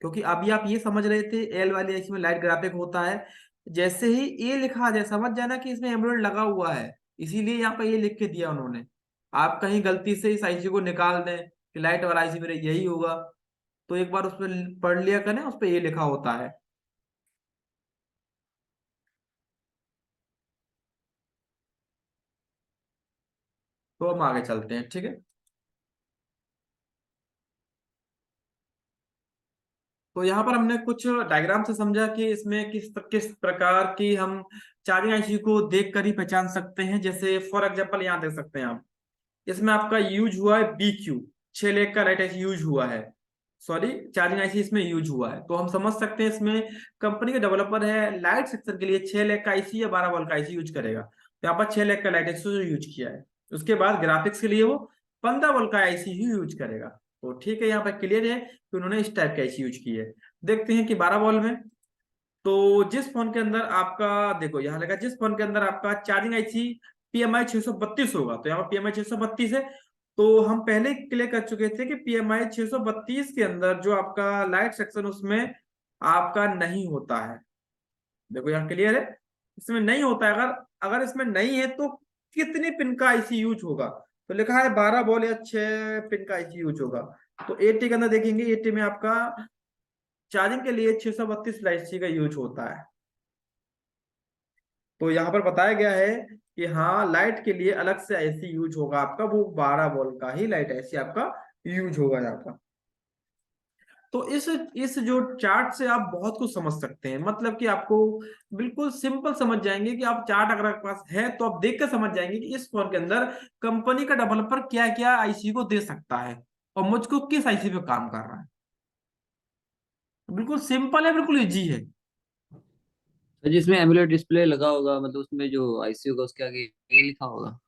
क्योंकि अभी आप ये समझ रहे थे एल वाले इसमें लाइट ग्राफिक होता है, जैसे ही ए लिखा जाए समझ जाना कि इसमें एमोलेड लगा हुआ है, इसीलिए यहाँ पर ये लिख के दिया उन्होंने। आप कहीं गलती से इस आईसी को निकाल दें कि लाइट वाला आईसी मेरा यही होगा, तो एक बार उस पर पढ़ लिया करें, उस पर ये लिखा होता है। तो हम आगे चलते हैं, ठीक है। तो यहाँ पर हमने कुछ डायग्राम से समझा कि इसमें किस किस प्रकार की हम चार्जिंग आईसी को देख कर ही पहचान सकते हैं। जैसे फॉर एग्जांपल यहाँ देख सकते हैं आप, इसमें आपका यूज हुआ है BQ 6 लाख का लाइट आईसी यूज हुआ है, सॉरी चार्जिंग आईसी इसमें यूज हुआ है। तो हम समझ सकते हैं इसमें कंपनी का डेवलपर है, लाइट सेक्शन के लिए 6 लाख का आईसी या 12 वोल्ट का आईसी यूज करेगा, तो यहाँ पर 6 लाख का लाइट आईसी यूज किया है। उसके बाद ग्राफिक्स के लिए वो 15 वोल्ट का आईसी ही यूज करेगा। तो ठीक है, यहाँ पर क्लियर है कि उन्होंने इस टाइप का आईसी यूज की है। देखते हैं कि 12 वोल्ट में, तो जिस फोन के अंदर आपका, देखो यहाँ लगा, जिस फोन के अंदर आपका चार्जिंग आईसी PMI 632 होगा, तो यहाँ पर PMI 632 है। तो हम पहले क्लियर कर चुके थे कि PMI 632 के अंदर जो आपका लाइट सेक्शन उसमें आपका नहीं होता है। देखो यहाँ क्लियर है, इसमें नहीं होता है। अगर अगर इसमें नहीं है तो कितने पिन का आईसी यूज होगा, तो लिखा है 12 वोल्ट या 6 पिन का आईसी यूज होगा। तो 80 के अंदर देखेंगे, 80 में आपका चार्जिंग के लिए 632 लाइट का यूज होता है। तो यहाँ पर बताया गया है कि हाँ, लाइट के लिए अलग से आईसी यूज होगा आपका, वो 12 वोल्ट का ही लाइट आईसी आपका यूज होगा यहाँ पर। तो इस जो चार्ट से आप बहुत कुछ समझ सकते हैं, मतलब कि आपको बिल्कुल सिंपल समझ जाएंगे कि आप चार्ट अगर आपके पास है तो आप देख कर समझ जाएंगे कि इस फोन के अंदर कंपनी का डेवलपर क्या क्या आईसी को दे सकता है और मुझको किस आईसी पे काम कर रहा है। बिल्कुल सिंपल है, बिल्कुल इजी है। तो जिसमें एमुलेट डिस्प्ले लगा होगा, मतलब उसमें जो आईसी होगा उसके आगे ये लिखा होगा।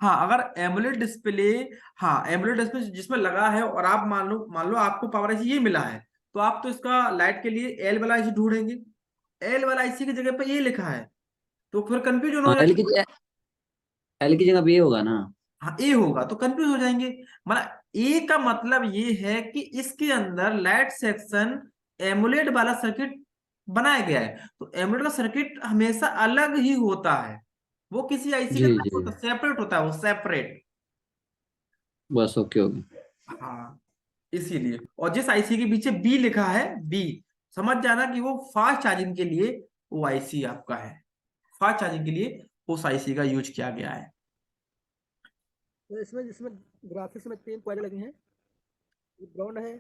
हाँ, अगर एमुलेट डिस्प्ले, हाँ एमुलेट डिस्प्ले जिसमें लगा है और आप मान लो आपको पावर आईसी ये मिला है, तो आप तो इसका लाइट के लिए एल वाला आईसी ढूंढेंगे। एल वाला आईसी की जगह पे ये लिखा है, तो फिर कंफ्यूजन हो हाँ, जाएगा। एल की जगह पे ये होगा ना। हाँ ए होगा तो कंफ्यूज हो जाएंगे। मतलब ए का मतलब ये है कि इसके अंदर लाइट सेक्शन एमुलेट वाला सर्किट बनाया गया है, तो एमुलेट का सर्किट हमेशा अलग ही होता है, वो किसी आईसी के जी अंदर नहीं जी, होता, सेपरेट होता है वो, सेपरेट। बस ओके ओके। हाँ, इसीलिए। और जिस आईसी के पीछे बी लिखा है, बी, समझ जाना कि वो फास्ट चार्जिंग के लिए वो आईसी आपका है, फास्ट चार्जिंग के लिए उस आईसी का यूज किया गया है। तो इसमें जिसमें ग्राफिक्स में 3 कॉइल लगी हैं, एक ग्राउंड है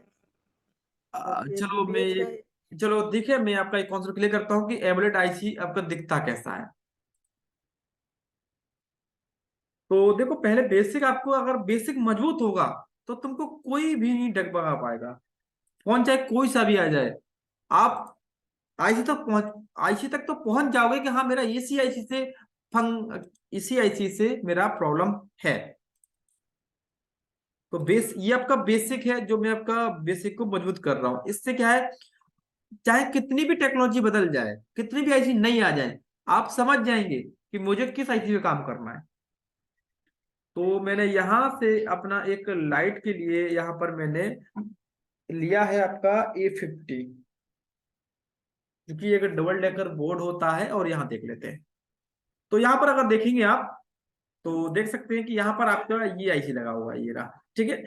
और एक चलो DTH का है। चलो देखिए, मैं आपका एक कॉन्सेप्ट क्लियर करता हूँ कि एमुलेट आईसी आपका दिखता कैसा है। तो देखो, पहले बेसिक, आपको अगर बेसिक मजबूत होगा तो तुमको कोई भी नहीं डगमगा पाएगा, फोन चाहे कोई सा भी आ जाए। आप आईसी तक तो पहुंच जाओगे कि हाँ मेरा इसी आईसी से इसी आईसी से मेरा प्रॉब्लम है। तो ये आपका बेसिक है, जो मैं आपका बेसिक को मजबूत कर रहा हूँ। इससे क्या है, चाहे कितनी भी टेक्नोलॉजी बदल जाए, कितनी भी आईसी नहीं आ जाए, आप समझ जाएंगे कि मुझे किस आईसी पे काम करना है। तो मैंने यहां से अपना एक लाइट के लिए यहां पर मैंने लिया है आपका A50, क्योंकि एक डबल डेकर बोर्ड होता है। और यहाँ देख लेते हैं, तो यहाँ पर अगर देखेंगे आप तो देख सकते हैं कि यहाँ पर आपका ये आईसी लगा हुआ है, ये रहा। ठीक है,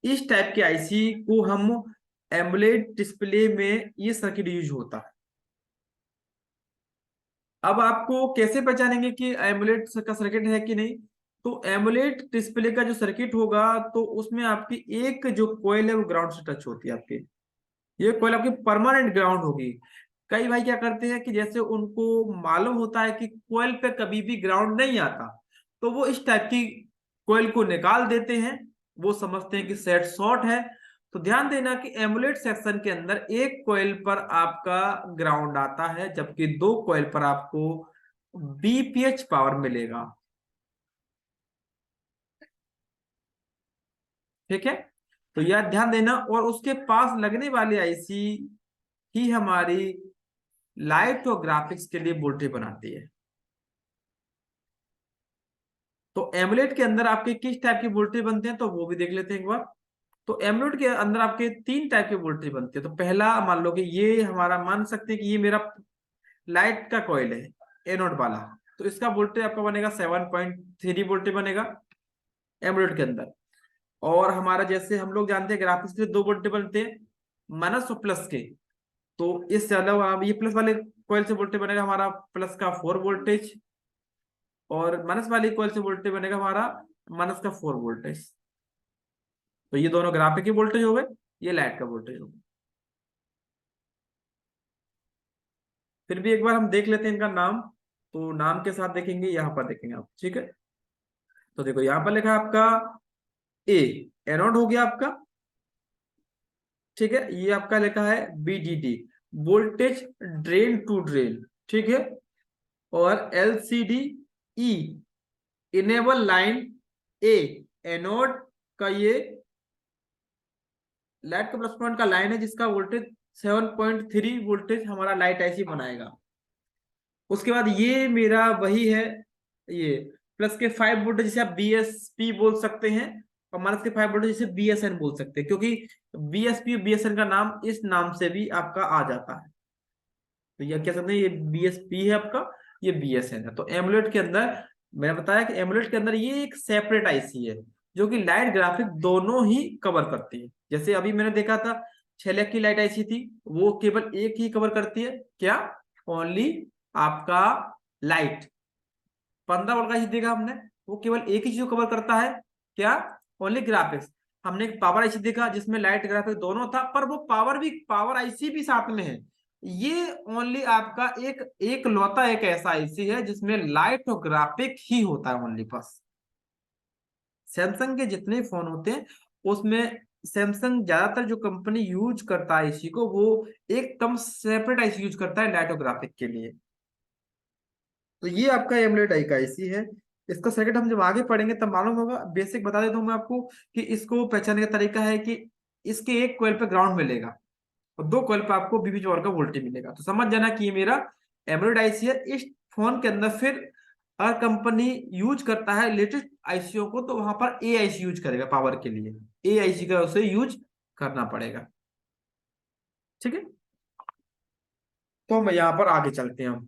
इस टाइप के आईसी को हम एमुलेट डिस्प्ले में ये सर्किट यूज होता है। अब आपको कैसे पहचानेंगे कि एमुलेट का सर्किट है कि नहीं? तो एमुलेट डिस्प्ले का जो सर्किट होगा तो उसमें आपकी एक जो कॉइल है वो ग्राउंड से टच होती है आपकी। ये कॉइल आपकी परमानेंट ग्राउंड होगी। कई भाई क्या करते हैं कि जैसे उनको मालूम होता है कि कॉइल पे कभी भी ग्राउंड नहीं आता, तो वो इस टाइप की कॉइल को निकाल देते हैं। वो समझते हैं कि सेट शॉर्ट है। तो ध्यान देना कि एमुलेट सेक्शन के अंदर एक कॉइल पर आपका ग्राउंड आता है, जबकि दो कॉइल पर आपको बीपीएच पावर मिलेगा। ठीक है, तो यह ध्यान देना। और उसके पास लगने वाली आईसी ही हमारी लाइट और ग्राफिक्स के लिए वोल्टेज बनाती है। तो एमुलेट के अंदर आपके किस टाइप के वोल्टेज बनते हैं तो वो भी देख लेते हैं एक बार। तो एमुलेट के अंदर आपके 3 टाइप के वोल्टेज बनते हैं। तो पहला मान लो कि ये हमारा, मान सकते हैं कि ये मेरा लाइट का कॉइल है एनोड वाला, तो इसका वोल्टेज आपका बनेगा 7.3 वोल्टेज बनेगा एमुलेट के अंदर। और हमारा जैसे हम लोग जानते हैं ग्राफिक्स के 2 वोल्टेज बनते हैं, माइनस और प्लस के। तो इससे अलावा ये प्लस वाले कॉइल से वोल्टेज बनेगा हमारा प्लस का 4 वोल्टेज, और माइनस वाली कॉइल से वोल्टेज बनेगा हमारा माइनस का 4 वोल्टेज। तो ये दोनों ग्राफिक के वोल्टेज हो गए, ये लाइट का वोल्टेज हो गया। फिर भी एक बार हम देख लेते हैं इनका नाम। तो नाम के साथ देखेंगे, यहां पर देखेंगे आप। ठीक है, तो देखो यहां पर लिखा है आपका ए, एनोड हो गया आपका। ठीक है, ये आपका लिखा है VDD, voltage drain to drain. ठीक है, और LCD E, enable line A, anode का ये लाइट का प्लस पॉइंट का लाइन है जिसका वोल्टेज 7.3 वोल्टेज हमारा लाइट आईसी बनाएगा। उसके बाद ये मेरा वही है, ये प्लस के 5 वोल्टेज जिसे आप बीएसपी बोल सकते हैं, और माइनस के 5 वोल्टेज जिसे बीएसएन बोल सकते हैं, क्योंकि बीएसपी और बीएसएन का नाम इस नाम से भी आपका आ जाता है। तो ये क्या सकते हैं, ये बीएसपी है आपका, ये बीएसएन है। तो एमुलेट के अंदर मैंने बताया कि एमुलेट के अंदर ये एक सेपरेट आईसी है जो कि लाइट ग्राफिक दोनों ही कवर करती है। जैसे अभी मैंने देखा था 6 लाख की लाइट आईसी थी, वो केवल एक ही कवर करती है, क्या? ओनली आपका लाइट। 15 वोल्ट का आईसी देखा हमने, वो केवल एक ही चीज कवर करता है, क्या? Only graphics. हमने एक पावर आईसी देखा जिसमें लाइट ग्राफिक दोनों था, पर वो पावर आईसी भी साथ में है। ये ओनली आपका एक लौता एक ऐसा आईसी है जिसमें लाइट और ग्राफिक ही होता है ओनली बस। सैमसंग के जितने फोन होते हैं उसमें सैमसंग ज्यादातर जो कंपनी यूज करता है आईसी को, वो एकदम सेपरेट आईसी यूज करता है लाइट और ग्राफिक के लिए। तो ये आपका एमुलेट आई का आईसी है। इसका सर्किट हम जब आगे पढ़ेंगे तब मालूम होगा। बेसिक बता देता हूं मैं आपको कि इसको पहचानने का तरीका है कि इसके एक कॉइल पे ग्राउंड मिलेगा और 2 कॉइल पे आपको बीबी पावर का वोल्टेज मिलेगा। तो समझ जाना कि ये मेरा एमुलेट आईसी है। इस फोन के अंदर फिर अगर कंपनी यूज करता है लेटेस्ट आईसीओ को तो वहां पर ए आईसी यूज करेगा पावर के लिए, ए आईसी का उसे यूज करना पड़ेगा। ठीक है, तो हम यहाँ पर आगे चलते हैं हम।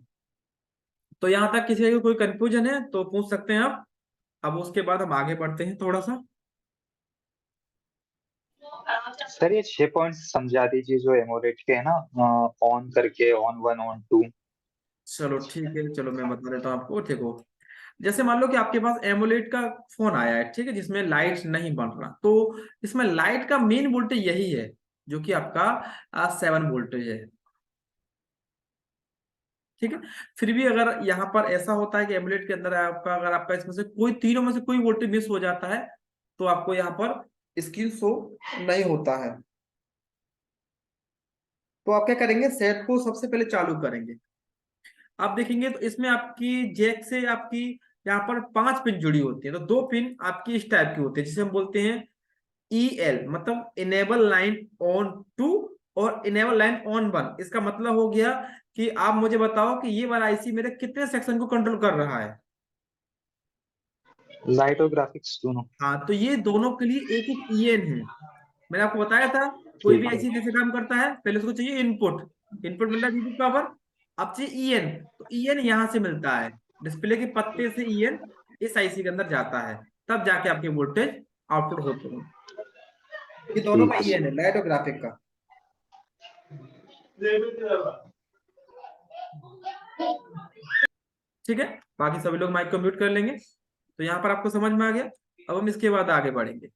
तो यहां तक किसी को कोई कंफ्यूजन है तो पूछ सकते हैं आप। अब उसके बाद हम आगे बढ़ते हैं थोड़ा सा। सर ये 6 पॉइंट्स समझा दीजिए जो एमोलेट के है ना, ऑन करके ऑन 1 ऑन 2। चलो ठीक है, चलो मैं बता देता हूँ आपको। देखो जैसे मान लो कि आपके पास एमुलेट का फोन आया है, ठीक है, जिसमें लाइट नहीं बन रहा, तो इसमें लाइट का मेन वोल्टेज यही है जो कि आपका 7 वोल्टेज है। ठीक है, फिर भी अगर यहाँ पर ऐसा होता है कि एमुलेट के अंदर आपका, अगर आपका इसमें से कोई तीनों में से कोई वोल्टेज मिस हो जाता है तो आपको यहाँ पर स्क्रीन शो नहीं होता है। तो आप क्या करेंगे, सेट को सबसे पहले चालू करेंगे। आप देखेंगे तो इसमें आपकी जैक से आपकी यहाँ पर 5 पिन जुड़ी होती है। तो 2 पिन आपकी इस टाइप की होती है जिसे हम बोलते हैं EL, मतलब इनेबल लाइन ऑन 2 और इनेबल लाइन ऑन 1। इसका मतलब हो गया कि आप मुझे बताओ कि ये वाला आईसी मेरे कितने सेक्शन को कंट्रोल कर रहा है। लाइट और ग्राफिक्स दोनों। हाँ, तो ये दोनों के लिए एक एक ईएन है। मैंने आपको बताया था कोई भी ठीक है। आईसी कैसे काम करता है, पहले उसको चाहिए इनपुट, इनपुट मिलता है वीबी पावर, अब चाहिए ईएन, तो ईएन यहाँ से मिलता है, डिस्प्ले के पत्ते से ईएन इस आईसी के अंदर जाता है, तब जाके आपके वोल्टेज आउटपुट होते हैं। ये दोनों का ईएन है, लाइट और ग्राफिक का। ठीक है, बाकी सभी लोग माइक को म्यूट कर लेंगे। तो यहाँ पर आपको समझ में आ गया। अब हम इसके बाद आगे बढ़ेंगे।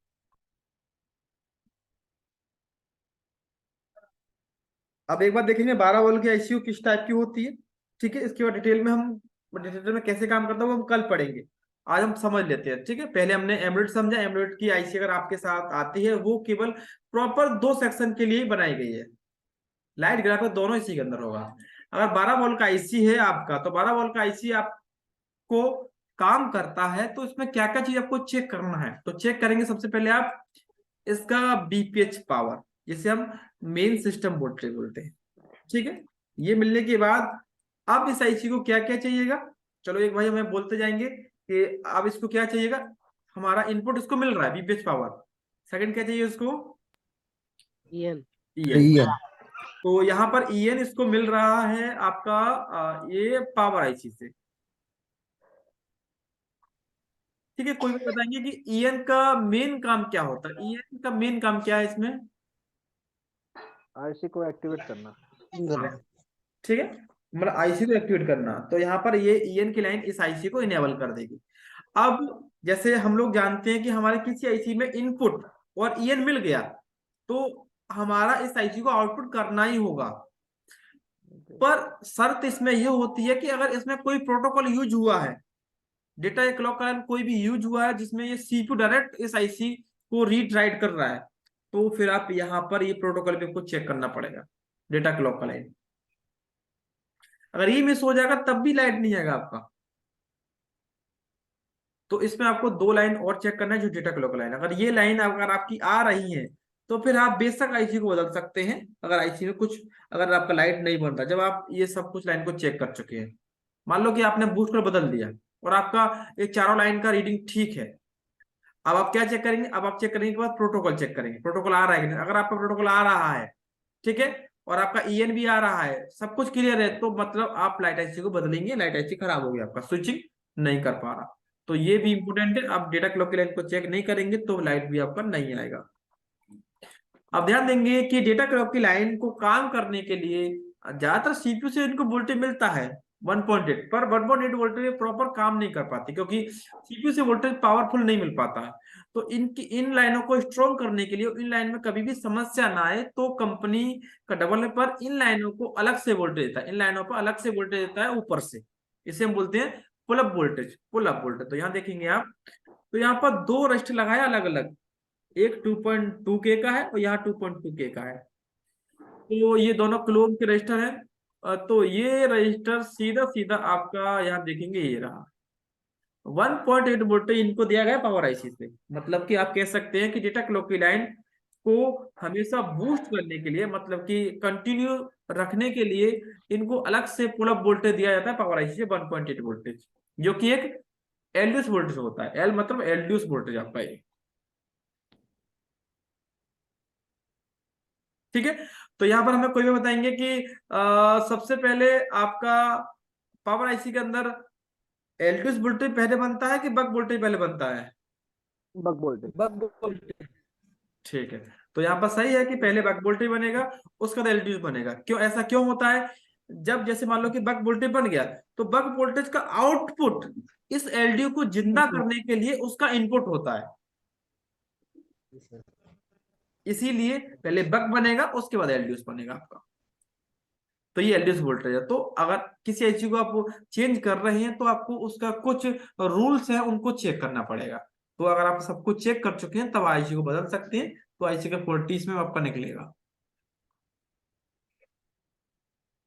अब एक बार देखेंगे 12 वोल्ट की आईसीयू किस टाइप की होती है। ठीक है, इसके बाद डिटेल में कैसे काम करता है वो हम कल पढ़ेंगे। आज हम समझ लेते हैं। ठीक है, पहले हमने एमुलेट समझा। एमुलेट की आईसी अगर आपके साथ आती है वो केवल प्रॉपर 2 सेक्शन के लिए ही बनाई गई है, लाइट ग्राफिक दोनों इसी के अंदर होगा। अगर 12 वोल्ट का आईसी है आपका, तो 12 वोल्ट का आईसी आपको काम करता है, तो इसमें क्या क्या चीज आपको चेक करना है। तो चेक करेंगे सबसे पहले आप इसका बीपीएच पावर, जिसे हम मेन सिस्टम वोल्टेज बोलते हैं। ठीक है, ये मिलने के बाद अब इस आईसी को क्या क्या चाहिएगा, चलो एक भाई हमें बोलते जाएंगे कि अब इसको क्या चाहिएगा। हमारा इनपुट इसको मिल रहा है बीपीएच पावर। सेकंड क्या चाहिए इसको, ईएन। ईएन। तो यहाँ पर ईएन इसको मिल रहा है आपका ये पावर आईसी से। ठीक है, कोई भी बताएंगे कि ईएन का मेन काम क्या होता है। ईएन का मेन काम क्या है इसमें। आईसी को एक्टिवेट करना। हाँ, ठीक है, मतलब आईसी को एक्टिवेट करना। तो यहाँ पर ये ईएन की लाइन इस आईसी को इनेबल कर देगी। अब जैसे हम लोग जानते हैं कि हमारे किसी आईसी में इनपुट और ईएन मिल गया, तो हमारा इस आईसी को आउटपुट करना ही होगा। पर शर्त इसमें यह होती है कि अगर इसमें कोई प्रोटोकॉल यूज हुआ है, डेटा क्लॉक का कोई भी यूज हुआ है जिसमें ये सीपीयू डायरेक्ट इस आईसी को रीड राइट कर रहा है, तो फिर आप यहाँ पर ये प्रोटोकॉल पे कुछ चेक करना पड़ेगा, डेटा क्लॉक का लाइन। अगर ये मिस हो जाएगा तब भी लाइट नहीं आएगा आपका। तो इसमें आपको 2 लाइन और चेक करना है, जो डेटा क्लॉक लाइन। अगर ये लाइन अगर आपकी आ रही है तो फिर आप बेशक आईसी को बदल सकते हैं। अगर आईसी में कुछ, अगर आपका लाइट नहीं बन रहा, जब आप ये सब कुछ लाइन को चेक कर चुके हैं, मान लो कि आपने बूस्ट कर बदल दिया और आपका ये चारों लाइन का रीडिंग ठीक है, अब आप क्या चेक करेंगे, अब आप चेक करने के बाद प्रोटोकॉल चेक करेंगे, प्रोटोकॉल आ रहा है कि नहीं। अगर आपका प्रोटोकॉल आ रहा है, ठीक है, और आपका ईएन भी आ रहा है, सब कुछ क्लियर है, तो मतलब आप लाइट आईसी को बदलेंगे। लाइट आईसी खराब हो गया, आपका स्विचिंग नहीं कर पा रहा, तो ये भी इंपोर्टेंट है। आप डेटा क्लॉक की लाइन को चेक नहीं करेंगे तो लाइट भी आपका नहीं आएगा। अब ध्यान देंगे कि डेटा क्लॉक की लाइन को काम करने के लिए ज्यादातर सीपीयू से इनको वोल्टेज मिलता है 1.8, पर 1.8 वोल्टेज प्रॉपर काम नहीं कर पाती, क्योंकि सीपीयू से वोल्टेज पावरफुल नहीं मिल पाता है। तो इन लाइनों को स्ट्रॉन्ग करने के लिए, इन लाइन में कभी भी समस्या ना आए, तो कंपनी का डेवलपर इन लाइनों को अलग से वोल्टेज देता है, इन लाइनों पर अलग से वोल्टेज देता है ऊपर से। इसे हम बोलते हैं pull up voltage, pull up voltage. तो यहाँ देखेंगे आप, तो यहाँ पर 2 रजिस्टर लगाया अलग अलग, एक 2.2 के का है और यहाँ 2.2 के का है। तो ये दोनों क्लोन के रजिस्टर है। तो ये रजिस्टर सीधा सीधा आपका यहाँ देखेंगे ये रहा 1.8 वोल्टेज इनको दिया गया पावर आईसी से। मतलब कि आप कह सकते हैं कि डेटा क्लॉक की लाइन को हमेशा बूस्ट करने के लिए, मतलब कि कंटिन्यू रखने के लिए, इनको अलग से पुल अप वोल्टेज दिया जाता है पावर आईसी से 1.8 वोल्टेज, जो कि एक एलड्यूस वोल्टेज होता है। एल मतलब एलड्यूस वोल्टेज आपका ये। ठीक है, तो यहाँ पर हमें कोई भी बताएंगे कि सबसे पहले आपका पावर आईसी के अंदर एलड्यूस वोल्टेज पहले बनता है कि बक वोल्टेज पहले बनता है। बक वोल्टेज। बक वोल्टेज। ठीक है, तो यहाँ पर सही है कि पहले बक वोल्टेज बनेगा, उसका बाद एलड्यूस बनेगा। क्यों ऐसा क्यों होता है, जब जैसे मान लो कि बक वोल्टेज बन गया, तो बक वोल्टेज का आउटपुट इस एलडीयू को जिंदा करने के लिए उसका इनपुट होता है, इसीलिए पहले बक बनेगा उसके बाद एलड्यूस बनेगा आपका। तो ये एलडीएस वोल्टेज है। तो अगर किसी आईसी को आप चेंज कर रहे हैं तो आपको उसका कुछ रूल्स है, उनको चेक करना पड़ेगा। तो अगर आप सब कुछ चेक कर चुके हैं तब आईसी को बदल सकते हैं, तो आईसी का 40 में आपका निकलेगा।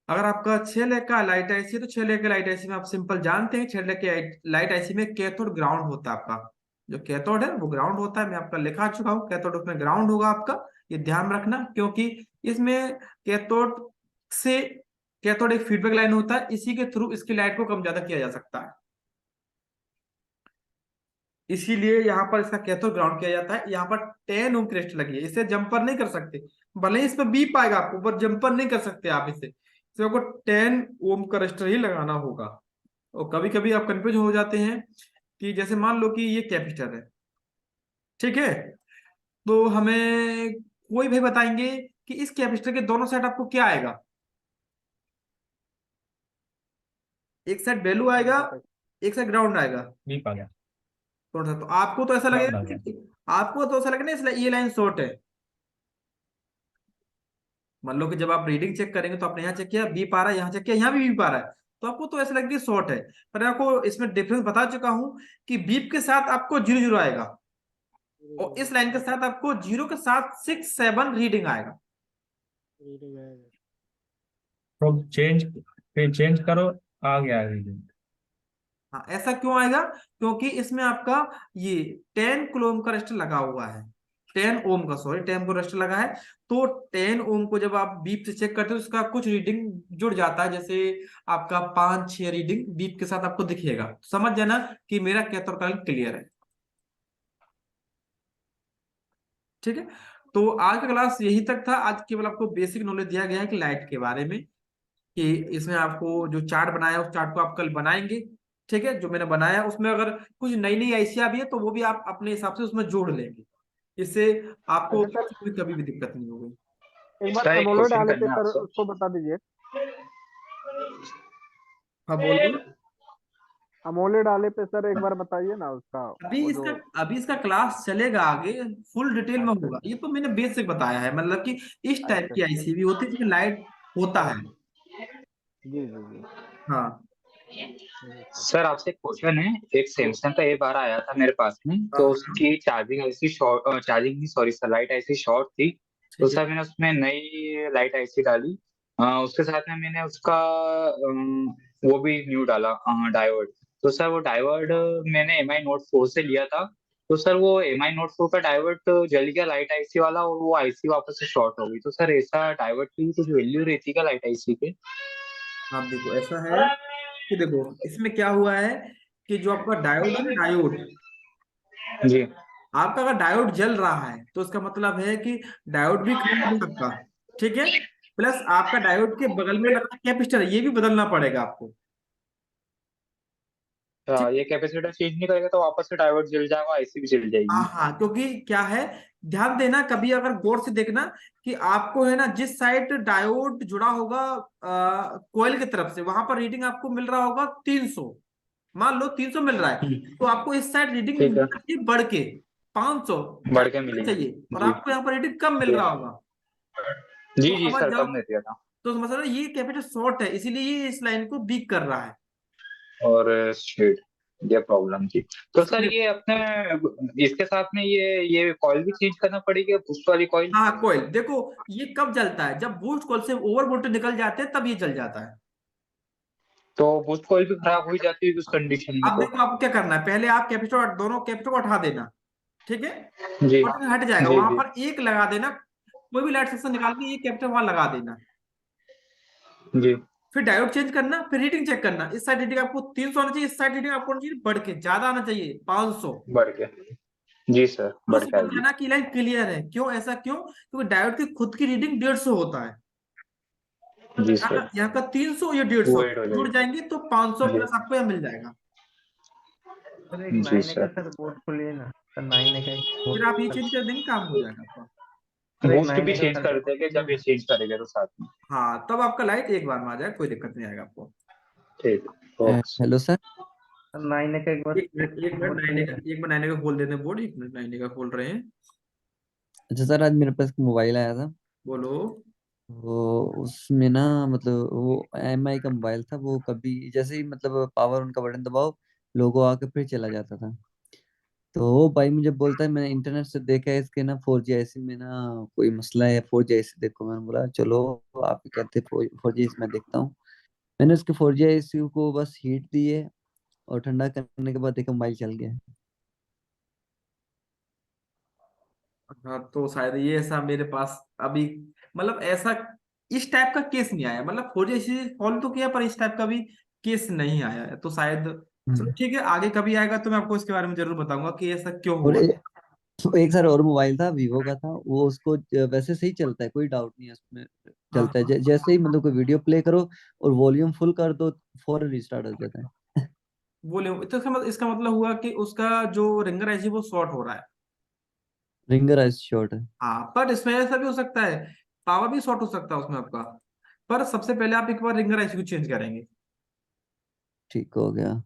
अगर आपका 6 लेग का लाइट आईसी है, तो 6 लेग के लाइट आईसी में आप सिंपल जानते हैं, 6 लेग के लाइट आईसी में कैथोड ग्राउंड होता है आपका। जो कैथोड है वो ग्राउंड होता है, मैं आपका लिखा चुका हूँ, कैथोड उसमें ग्राउंड होगा आपका, ये ध्यान रखना। क्योंकि इसमें कैथोड से कैथोड एक फीडबैक लाइन होता है, इसी के थ्रू इसकी लाइट को कम ज्यादा किया जा सकता है। इसीलिए यहाँ पर इसका कैथोड ग्राउंड किया जाता है। यहाँ पर 10 ओम क्रिस्टल लगी है, इसे जंपर नहीं कर सकते, भले ही इस पर बीप आएगा आपको, पर जंपर नहीं कर सकते आप इसे आपको 10 ओम क्रिस्टल ही लगाना होगा। और कभी कभी आप कंफ्यूज हो जाते हैं कि जैसे मान लो कि ये कैपेसिटर है, ठीक है, तो हमें कोई भी बताएंगे कि इस कैपेसिटर के दोनों साइड आपको क्या आएगा, एक साइड वैल्यू आएगा, एक साइड ग्राउंड आएगा। बीप आ गया। थोड़ा सा तो आपको तो ऐसा ग्राउंड लगेगा आ गया। आपको तो ऐसा लगेगा इसलिए ये लाइन शॉर्ट है। मान लो कि जब आप रीडिंग चेक करेंगे तो आपने यहाँ चेक किया बीप आ रहा है, यहाँ चेक किया यहाँ भी बीप आ रहा है, तो आपको तो ऐसा लगेगा कि शॉर्ट है। पर मैं आपको इसमें डिफरेंस बता चुका हूँ कि बीप के साथ आपको 0 0 आएगा और इस लाइन के साथ आपको 0 के साथ 6 7 रीडिंग आएगा। तो चेंज करो, आ गया रीडिंग। हाँ, ऐसा क्यों आएगा? क्योंकि इसमें आपका ये 10 किलो ओम का रजिस्टर लगा हुआ है, 10 ओम का, सॉरी 10 को रजिस्टर लगा है। तो 10 ओम को जब आप बीप से चेक करते हो उसका कुछ रीडिंग जुड़ जाता है, जैसे आपका 5-6 रीडिंग बीप के साथ आपको दिखेगा। समझ जाना कि मेरा कैथोड करंट क्लियर है, ठीक है। तो आज का क्लास यही तक था। आज केवल आपको बेसिक नॉलेज दिया गया है कि लाइट के बारे में, कि इसमें आपको जो चार्ट बनाया उस चार्ट को आप कल बनाएंगे, ठीक है। जो मैंने बनाया उसमें अगर कुछ नई नई आईसियां भी है तो वो भी आप अपने हिसाब से उसमें जोड़ लेंगे, इससे आपको अच्छा सर, कभी भी दिक्कत नहीं होगी। एक बार सर एक एमोलेड क्वेश्चन आने पे करना है सर आपसे। उसको बता दीजिए। हाँ बोलो। अमोलेड आने पे सर एक बार बताइए ना उसका, वो जो अभी इसका क्लास चलेगा आगे, फुल डिटेल में अच्छा होगा। ये तो मैंने बेसिक बताया है, मतलब कि इस टाइप अच्छा की आईसी भी होती है जिसमें लाइट होता है। जी जी जी हाँ सर आपसे एक क्वेश्चन है। एक सैमसंग का A12 आया था मेरे पास में, तो हाँ, उसकी चार्जिंग ऐसी शॉर्ट, चार्जिंग नहीं सॉरी सर, लाइट ऐसी शॉर्ट थी। तो ठीक है। सर मैंने उसमें नई लाइट ऐसी डाली, उसके साथ में मैंने उसका वो भी न्यू डाला, डायोड। तो सर वो डायोड मैंने MI Note 4 से लिया था। तो सर वो MI Note 4 का डायोड जल गया लाइट आईसी वाला, और वो आईसी वापस से शॉर्ट हो गई। तो सर ऐसा डायोड की कुछ वैल्यू रहती है क्या लाइट आईसी के? आप देखो ऐसा है कि देखो इसमें क्या हुआ है कि जो आपका डायोड है ना, डायोड जी। आपका अगर डायोड जल रहा है तो इसका मतलब है कि डायोड भी खराब है आपका, ठीक है। प्लस आपका डायोड के बगल में लगा कैपेसिटर ये भी बदलना पड़ेगा आपको, ठीक। ये कैपेसिटर चेंज नहीं करेगा तो वापस से डायोड जल जाएगा, आईसी भी जल हाँ जाएगी? हाँ, क्योंकि क्या है, ध्यान देना कभी अगर गौर से देखना कि आपको है ना जिस साइड डायोड जुड़ा होगा कोयल की तरफ से, वहां पर रीडिंग आपको मिल रहा होगा 300, मान लो 300 मिल रहा है, तो आपको इस साइड रीडिंग ठीक है, मिलना चाहिए बढ़ के 500 बढ़ के ज्यादा मिलेगी। चाहिए, और जी आपको यहाँ पर रीडिंग कम मिल जी रहा होगा। जी तो जी समझ सर, जाओ, कम नहीं दिया था। तो समझ रहे हो ये कैपेसिटर शॉर्ट है, इसीलिए ये इस लाइन को वीक कर रहा है। और शेड, ये प्रॉब्लम थी। तो तो सर समझ, ये अपने इसके साथ में ये कॉइल भी चेंज करना पड़ेगी, बूस्ट वाली कॉइल? हाँ कोयल देखो ये कब जलता है, जब बूस्ट कॉइल से ओवर वोल्टेज निकल जाते हैं तब ये जल जाता है। तो बूस्ट कॉइल भी खराब हो ही जाती है उस कंडीशन में अब तो? देखो आपको क्या करना है, पहले आप कैपेसिटर दोनों कैपेसिटर को उठा देना, ठीक है। जी बटन हट जाएगा, जी वहां जी पर एक लगा देना, कोई भी लाइट सेक्शन निकाल के ये कैपेसिटर वहां लगा देना। जी। फिर डायोड चेंज करना, फिर रीडिंग चेक करना, इस साइड रीडिंग आपको 300 आना चाहिए, इस साइड रीडिंग आपको आना चाहिए बढ़ के ज्यादा आना चाहिए 500। बढ़ के? जी सर, तो बढ़ के समझ आएगी। जाना कि लाइन क्लियर है। क्यों ऐसा क्यों? क्योंकि डायोड की खुद की रीडिंग 150 होता है, जी सर, यहाँ का 300 या 150 वो ऐड हो जुड़ जाएगी। जाएंगे तो 500 जी प्लस आपको यहाँ मिल जाएगा। सर एक जी 9A का सर। सर बोर्ड खोलिए ना सर, 9A का एक फिर आप ये बोर्ड, चेंज कर देंगे काम हो जाएगा आपका। सर एक बूस्ट भी 9A का चेंज कर सर्किट देंगे खोलिए जब ये ना। चेंज करेंगे तो साथ में। हाँ तब आपका लाइट एक बार में आ जाएगा, कोई दिक्कत नहीं आएगा आपको। ठीक है, okay. Hello sir. Sir 9A का एक बार एक मिनट बोर्ड नाइने खोलिए का, ना। एक मिनट नाइने का खोल देते हैं बोर्ड, एक मिनट नाइने का खोल रहे हैं। अच्छा सर, आज मेरे पास मोबाइल आया था। बोलो। वो उसमें ना मतलब वो MI का मोबाइल था। वो कभी जैसे ही मतलब पावर ऑन का बटन दबाओ, लोगो आके फिर चला जाता था। तो वो भाई मुझे बोलता है, मैंने इंटरनेट से देखा है इसके ना 4G IC में ना कोई मसला है, 4G IC देखो। मैंने बोला चलो, आप ही कहते 4G IC मैं देखता हूँ। मैंने उसके 4G IC को बस हीट दिए और ठंडा करने के बाद देखा मोबाइल चल गया। हाँ तो शायद ये ऐसा मेरे पास अभी, मतलब ऐसा इस टाइप का केस नहीं आया, मतलब 4G सॉल्व तो किया पर इस टाइप का भी केस नहीं आया है, तो शायद चलो ठीक है, आगे कभी आएगा तो मैं आपको इसके बारे में जरूर बताऊंगा कि ऐसा क्यों और हुआ। एक सर और मोबाइल था, वीवो का था, वो उसको वैसे सही चलता है, कोई डाउट नहीं है उसमें। हाँ चलता है जैसे ही मतलब कोई वीडियो प्ले करो और वॉल्यूम फुल कर दो, फौरन रिस्टार्ट हो जाता है। बोले तो इसका मतलब हुआ कि उसका जो रिंगर है वो शॉर्ट हो रहा है। रिंगर आइस शॉट है। हाँ पर इसमें ऐसा भी हो सकता है, पावर भी शॉर्ट हो सकता है उसमें आपका, पर सबसे पहले आप एक बार रिंगर आईसी को चेंज करेंगे। ठीक हो गया।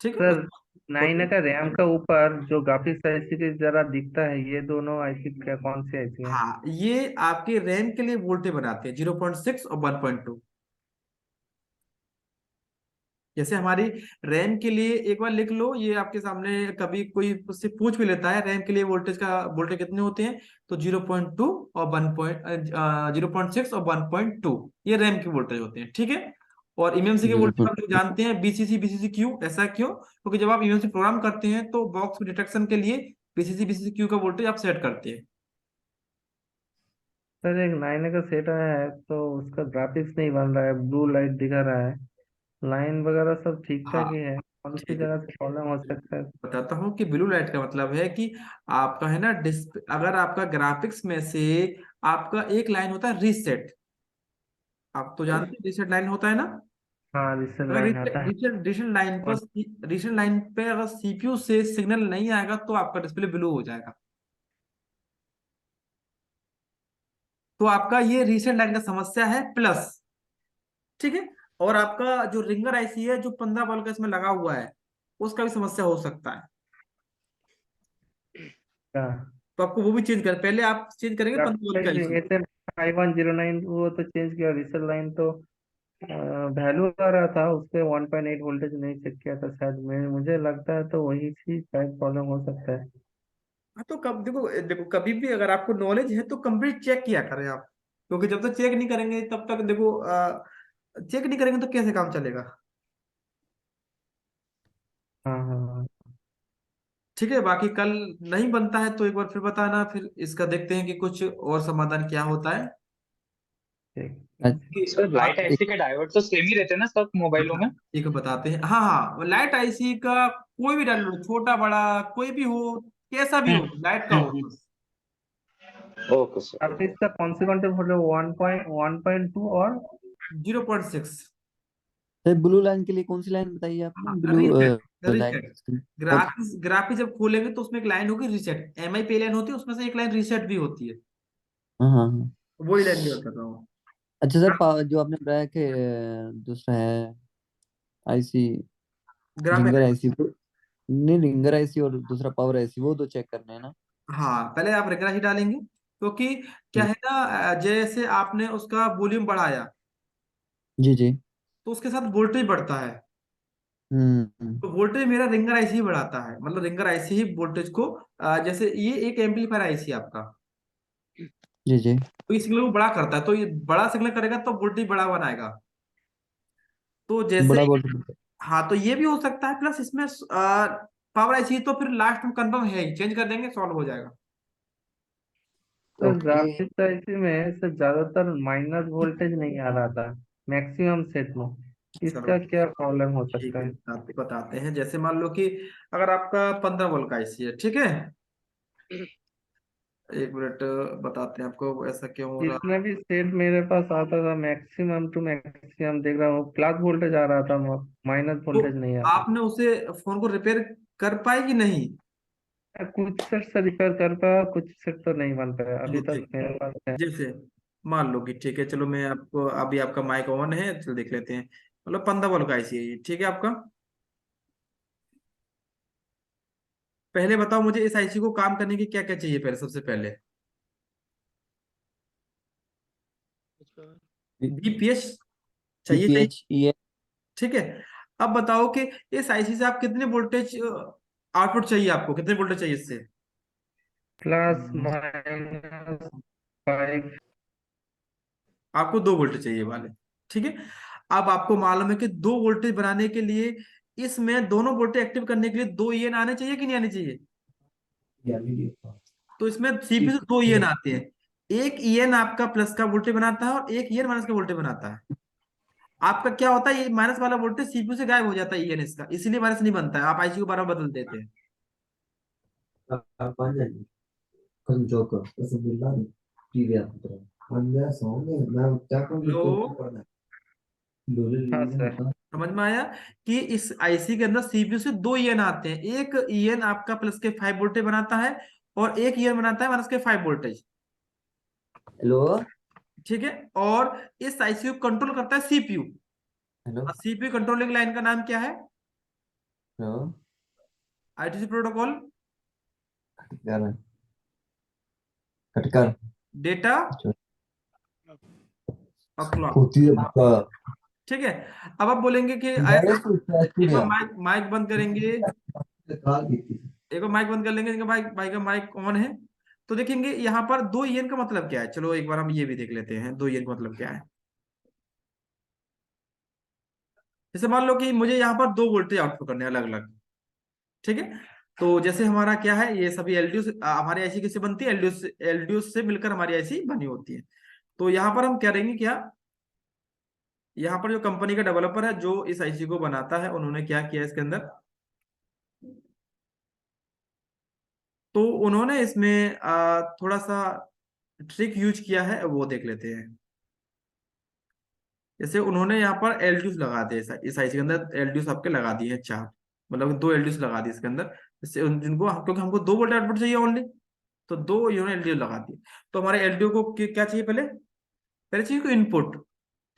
ठीक है सर 9 का रैम का ऊपर जो ग्राफिक्स आईसी की जरा दिखता है, ये दोनों आईसी क्या कौन सी आईसी है? हाँ ये आपके रैम के लिए वोल्टेज बनाते हैं 0.6 और 1.2। जैसे हमारी रैम के लिए एक बार लिख लो, ये आपके सामने कभी कोई उससे पूछ भी लेता है रैम के लिए वोल्टेज कितने होते हैं, तो 0.2 और 0.6 और 1.2 ये रैम के वोल्टेज होते हैं, ठीक है। और इमएमसी के जीरो वोल्टेज आप लोग जानते हैं बीसीसी क्यू, ऐसा क्यों, क्योंकि जब आप इमएमसी प्रोग्राम करते हैं तो बॉक्स डिटेक्शन के लिए बीसीसी क्यू का वोल्टेज आप सेट करते हैं। सर एक 9 का सेट आया है तो उसका ग्राफिक्स नहीं बन रहा है, ब्लू लाइट दिखा रहा है, लाइन वगैरह सब ठीक ठाक हाँ ही है, कौन सी ठीक है, जगह से प्रॉब्लम हो सकता है? बताता हूँ कि ब्लू लाइट का मतलब है कि आपका है ना डिस्प्ले, अगर आपका ग्राफिक्स में से आपका एक लाइन होता है रीसेट, आप तो जानते हैं रीसेट लाइन होता है ना। हाँ जिससे अगर लाइन रीसेट आता है। रीसेट रीसेट लाइन पे अगर सीपीयू से सिग्नल नहीं आएगा तो आपका डिस्प्ले ब्लू हो जाएगा। तो आपका ये रीसेट लाइन का समस्या है प्लस, ठीक है। और आपका जो रिंगर आईसी है जो 15 वोल्ट का इसमें लगा हुआ है उसका भी समस्या हो सकता है, क्या तो आपको वो भी चेंज कर, पहले आप चेंज करेंगे 15 वोल्ट का आईसी। एस एम 5109 वो तो चेंज किया, रिसेल लाइन तो वैल्यू आ रहा था उससे 1.8 वोल्टेज नहीं चेक किया था शायद, मैं मुझे लगता है तो वही चीज शायद प्रॉब्लम हो सकता है। हाँ तो कब देखो देखो कभी भी अगर आपको नॉलेज है तो कंप्लीट चेक किया करें आप, क्योंकि जब तक चेक नहीं करेंगे तब तक देखो चेक नहीं करेंगे तो कैसे काम चलेगा। हाँ हाँ हाँ, ठीक है, बाकी कल नहीं बनता है तो एक बार फिर बताना, फिर इसका देखते हैं कि कुछ और समाधान क्या होता है। ठीक। सर लाइट हाँ आईसी के डायोड तो सेम ही रहते हैं ना सब मोबाइलों में? ठीक है बताते हैं, हाँ हाँ लाइट आईसी का कोई भी डाल लो, छोटा बड़ा कोई भी हो, कैसा भी हो लाइट का हो बस। Okay sir. अब इसका कॉन्सिक्वेंटिव वोल्टेज 1.2 और 0.6। सर ब्लू लाइन के लिए कौन सी लाइन बताइए आपने? हाँ blue reset line. Reset, graphics जब खोलेंगे तो उसमें एक लाइन होगी रीसेट, एमआई पे लाइन होती है उसमें से एक लाइन रीसेट भी होती है, हाँ हाँ हाँ। वही लाइन की बात कर रहा हूँ। अच्छा सर, जो आपने बताया कि दूसरा है आईसी, ग्राफिक, रिंगर आईसी, नहीं रिंगर आईसी और दूसरा पावर आईसी, वो दो चेक करने हैं ना? हाँ पहले आप रेगुलर ही डालेंगे, क्योंकि क्या है ना जैसे आपने उसका वॉल्यूम बढ़ाया जी जी। तो उसके साथ वोल्टेज बढ़ता है, हम्म। तो वोल्टेज मेरा रिंगर आईसी ही बढ़ाता है, मतलब रिंगर आईसी ही वोल्टेज को जैसे ये एक एम्पलीफायर आईसी आपका, जी जी। तो ये सिग्नल को बड़ा करता है, तो ये बड़ा सिग्नल करेगा तो वोल्टेज बड़ा बनाएगा, तो जैसे बड़ा वोल्टेज। हाँ तो ये भी हो सकता है, प्लस इसमें पावर आईसी तो फिर लास्ट में कंफर्म है ही, चेंज कर देंगे सॉल्व हो जाएगा। तो ओके। ग्राफिक्स आईसी में से ज्यादातर माइनस वोल्टेज नहीं आ रहा था मैक्सिमम सेट में, चलो इसका क्या प्रॉब्लम हो ठीक सकता है, है? बताते हैं, जैसे मान लो कि अगर आपका 15 वोल्ट का आईसी है, ठीक है, एक मिनट बताते हैं आपको ऐसा क्यों हो रहा जितना भी सेट मेरे पास आता था मैक्सिमम टू मैक्सिमम देख रहा हूँ प्लस वोल्टेज आ रहा था, माइनस तो वोल्टेज नहीं आ आपने उसे फोन को रिपेयर कर पाए कि नहीं। रहा। कुछ सेट से रिपेयर कर पाया, कुछ सेट तो नहीं बन पाया चलो अभी तक ठीक, मेरे पास है। जैसे मान लो कि ठीक है, चलो मैं आपको अभी आपका माइक ऑन है, चलो देख लेते हैं, मतलब 15 वोल्ट का आईसी है ये, ठीक है आपका। पहले बताओ मुझे इस आईसी को काम करने की क्या क्या चाहिए, पहले सबसे पहले बीपीएच चाहिए चाहिए, पीपीएच ये। ठीक है। अब बताओ कि इस आईसी से आप कितने वोल्टेज आउटपुट चाहिए, आपको कितने वोल्टेज चाहिए इससे। Plus minus 5। आपको 2 वोल्टेज चाहिए वाले, ठीक है। अब आपको मालूम है कि 2 वोल्टेज बनाने के लिए इसमें दोनों वोल्टेज एक्टिव करने के लिए 2 EN आने चाहिए कि नहीं आने चाहिए, तो इसमें सीपी से 2 EN आते हैं, एक ईएन आपका प्लस का वोल्टेज बनाता है और एक ईएन माइनस का वोल्टेज बनाता है। आपका क्या होता है, ये माइनस वाला वोल्टेज सीपीयू से गायब हो जाता है ईएन इसका, इसीलिए माइनस नहीं बनता है। आप आईसी को बार बार बदल देते हैं। लो, हाँ सर। समझ में आया कि इस आईसी के अंदर सीपीयू से दो ईएन आते हैं। एक ईएन आपका प्लस के 5 वोल्टेज बनाता है और एक ईएन बनाता है माइनस के 5 वोल्टेज। हेलो ठीक है, और इस आईसी को कंट्रोल करता है CPU. Hello CPU controlling line का नाम क्या है? Hello ITC protocol. Khatkar Khatkar data और क्लॉक। होती है बता। ठीक है, अब आप बोलेंगे कि डायरेक्ट तो एक बार गया माइक माइक बंद करेंगे, कॉल की थी। एक बार माइक बंद कर लेंगे, भाई भाई का माइक ऑन है, तो देखेंगे यहाँ पर दो ईएन का मतलब क्या है। चलो एक बार हम ये भी देख लेते हैं, दो ईएन का मतलब क्या है। जैसे मान लो कि मुझे यहाँ पर दो वोल्टेज आउटपुट करने हैं अलग अलग। ठीक है, तो जैसे हमारा क्या है, ये सभी एलडीओ हमारी आईसी किससे बनती है? एलडीओ से मिलकर हमारी आईसी बनी होती है। तो यहाँ पर हम करेंगे क्या, यहाँ पर जो कंपनी का डेवलपर है जो इस आईसी को बनाता है, उन्होंने क्या किया इसके अंदर, तो उन्होंने इसमें थोड़ा सा ट्रिक यूज किया है, वो देख लेते हैं। जैसे उन्होंने यहाँ पर एलडीयूस लगा दिए इस आईसी के अंदर, एलडीयूस आपके लगा दिए हैं चार, मतलब दो एलडीयूस लगा दिए इसके अंदर, जिससे जिनको, क्योंकि हमको दो वोल्ट आउटपुट चाहिए ओनली, तो दो इन्होंने एलडीयू लगा दिए। तो हमारे एलडीयू को क्या चाहिए, पहले पहले चाहिए को इनपुट।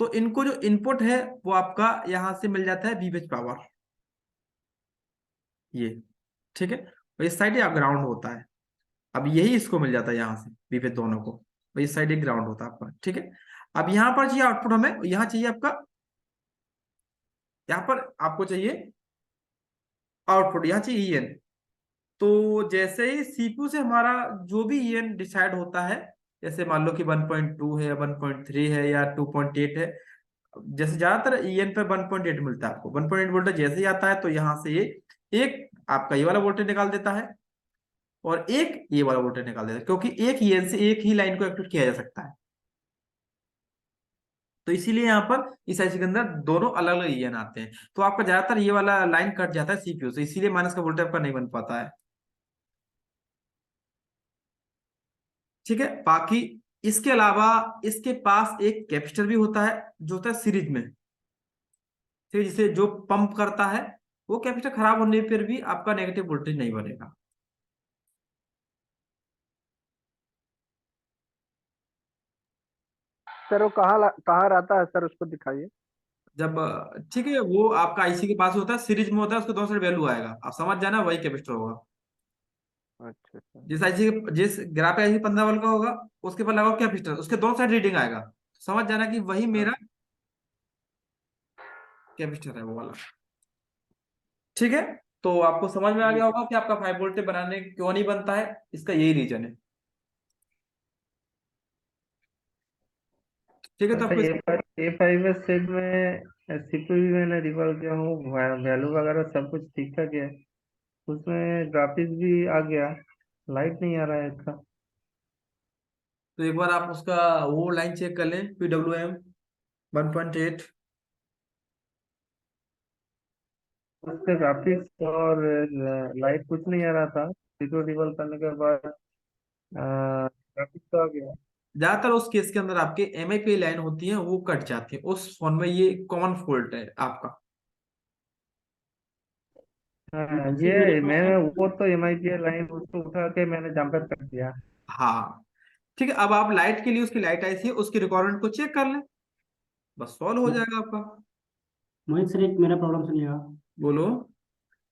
तो इनको जो इनपुट है वो आपका यहाँ से मिल जाता है वीवेज पावर, ये। ठीक है, और इस साइड ये ग्राउंड होता है। अब यही इसको मिल जाता है यहाँ से वीवेज दोनों को, और इस साइड एक ग्राउंड होता है आपका। ठीक है, अब यहाँ पर चाहिए आउटपुट हमें, यहाँ चाहिए आपका, यहाँ पर आपको चाहिए आउटपुट, यहाँ चाहिए ईएन। तो जैसे ही सीपीयू से हमारा जो भी ईएन डिसाइड होता है, जैसे मान लो कि 1.2 है, 1.3 है या 2.8 है, जैसे ज्यादातर ईएन पे 1.8 मिलता है आपको। 1.8 वोल्टेज जैसे ही आता है तो यहाँ से ये एक आपका ये वाला वोल्टेज निकाल देता है और एक ये वाला वोल्टेज निकाल देता है, क्योंकि एक ईएन से एक ही लाइन को एक्टिवेट किया जा सकता है। तो इसीलिए यहाँ पर इस आईसी के अंदर दोनों अलग अलग ईएन आते हैं। तो आपका ज्यादातर ये वाला लाइन कट जाता है सीपीयू से, इसीलिए माइनस का वोल्टेज आपका नहीं बन पाता है। ठीक है, बाकी इसके अलावा इसके पास एक कैपेसिटर भी होता है जो होता है सीरीज में, ठीक है, जिसे जो पंप करता है। वो कैपेसिटर खराब होने पर भी आपका नेगेटिव वोल्टेज नहीं बनेगा। सर वो कहाँ रहता है सर, उसको दिखाइए। जब ठीक है, वो आपका आईसी के पास होता है, सीरीज में होता है, उसके दोनों साइड वैल्यू आएगा, आप समझ जाना, वही कैपेसिटर होगा। अच्छा सर। जिस ग्राफ पे आईसी 15 वोल्ट का होगा, उसके पर लगाओ कैपेसिटर, उसके दोनों साइड रीडिंग आएगा, समझ जाना कि वही मेरा कैपेसिटर है वो वाला। ठीक है, तो आपको समझ में आ गया होगा कि आपका 5 वोल्ट बनाने क्यों नहीं बनता है, इसका यही रीजन है। ठीक है, तो अच्छा, आपको A5 सेट में सीपीयू भी मैंने रिकॉल किया हूँ, वैल्यू वगैरह सब कुछ ठीक ठाक है। उसमें ग्राफिक्स भी आ गया, लाइट नहीं आ रहा है इसका। तो एक बार आप उसका वो लाइन चेक कर लें, PWM 1.8। उसके ग्राफिक्स और लाइट कुछ नहीं आ रहा था, सीपीयू रिकॉल करने के बाद ग्राफिक्स तो आ गया। ज्यादातर उस केस के अंदर आपके MIP लाइन होती है, वो कट जाती है उस फोन में, ये कॉमन फॉल्ट है आपका। हाँ, ये मेरे ये पास है। मैंने वो तो MIP लाइन उसको उठा के मैंने जम्पर कर दिया। हाँ, ठीक है, अब आप लाइट के लिए उसकी लाइट आई सी उसकी रिक्वायरमेंट को चेक कर लें, बस सॉल्व हो जाएगा आपका। मोहित सर, एक मेरा प्रॉब्लम सुनिएगा। बोलो।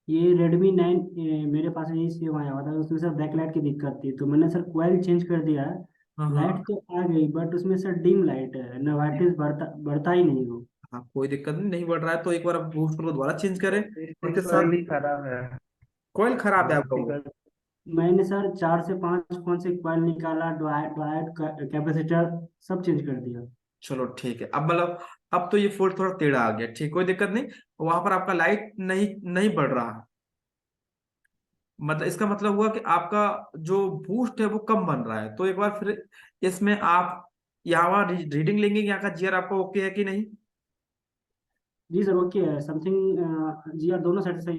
ये Redmi 9 मेरे पास यही सेम आया हुआ था, उसमें सर बैकलाइट की दिक्कत थी, तो मैंने सर कॉइल चेंज कर दिया है। हाँ लाइट हाँ तो आ गई, बट उसमें सर डिम लाइट है ना, वाइटनेस बढ़ता ही नहीं हो। हाँ, कोई दिक्कत नहीं, नहीं बढ़ रहा है तो एक बार आप बूस्टर को दोबारा चेंज करें, उसके कॉइल साथ ही खराब है। कॉइल खराब है आपका वो। इलेक्ट्रिकल। मैंने सर 4 से 5 फोन से कॉइल निकाला, डॉट कैपेसिटर सब चेंज कर दिया। चलो ठीक है, अब मतलब अब तो ये फोल्ड थोड़ा टेढ़ा आ गया, ठीक, कोई दिक्कत नहीं, वहां पर आपका लाइट नहीं नहीं बढ़ रहा है। मतलब इसका मतलब हुआ कि आपका जो बूस्ट है वो कम बन रहा है। तो एक बार फिर इसमें आप यहाँ रीडिंग लेंगे, यहाँ का जीआर आपका ओके है कि नहीं? जी सर ओके है, समथिंग जी दोनों साइड से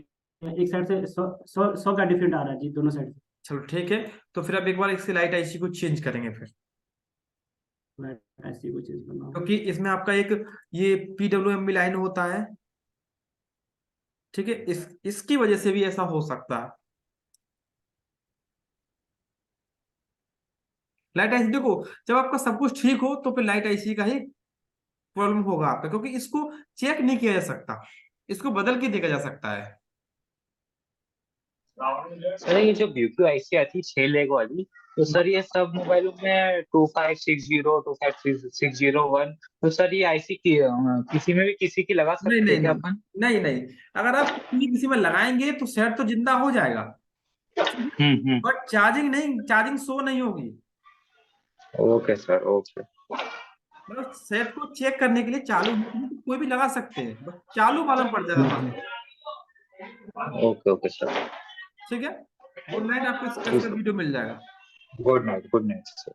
एक साइड से 100 का डिफरेंट आ रहा है जी दोनों साइड से। चलो ठीक है, तो फिर अब एक बार इसकी लाइट आईसी को चेंज करेंगे फिर, ऐसी कोई चीज करना क्योंकि इसमें आपका एक ये PWM लाइन होता है, ठीक है, इसकी वजह से भी ऐसा हो सकता है। लाइट आईसी देखो, जब आपका सब कुछ ठीक हो तो फिर लाइट आईसी का ही प्रॉब्लम होगा आपका, क्योंकि इसको चेक नहीं किया जा सकता, इसको बदल के देखा जा सकता है। सर ये जो BQ IC आती है 6 लेग वाली, तो सर ये सब मोबाइलों में 2560 25601, तो सर ये IC की किसी में भी किसी की लगा नहीं सकते नहीं हैं क्या नहीं अपन? नहीं नहीं, अगर आप किसी में लगाएंगे तो सेट तो जिंदा हो जाएगा, बट चार्जिंग नहीं, चार्जिंग शो नहीं होगी। Okay sir, okay. मतलब सेट को चेक करने के लिए चालू तो कोई भी लगा सकते हैं, बस चालू मालूम पड़ जाएगा बस। Okay okay sir. ठीक है, गुड नाइट, आपको इसका जी सर। वीडियो मिल जाएगा। Good night sir.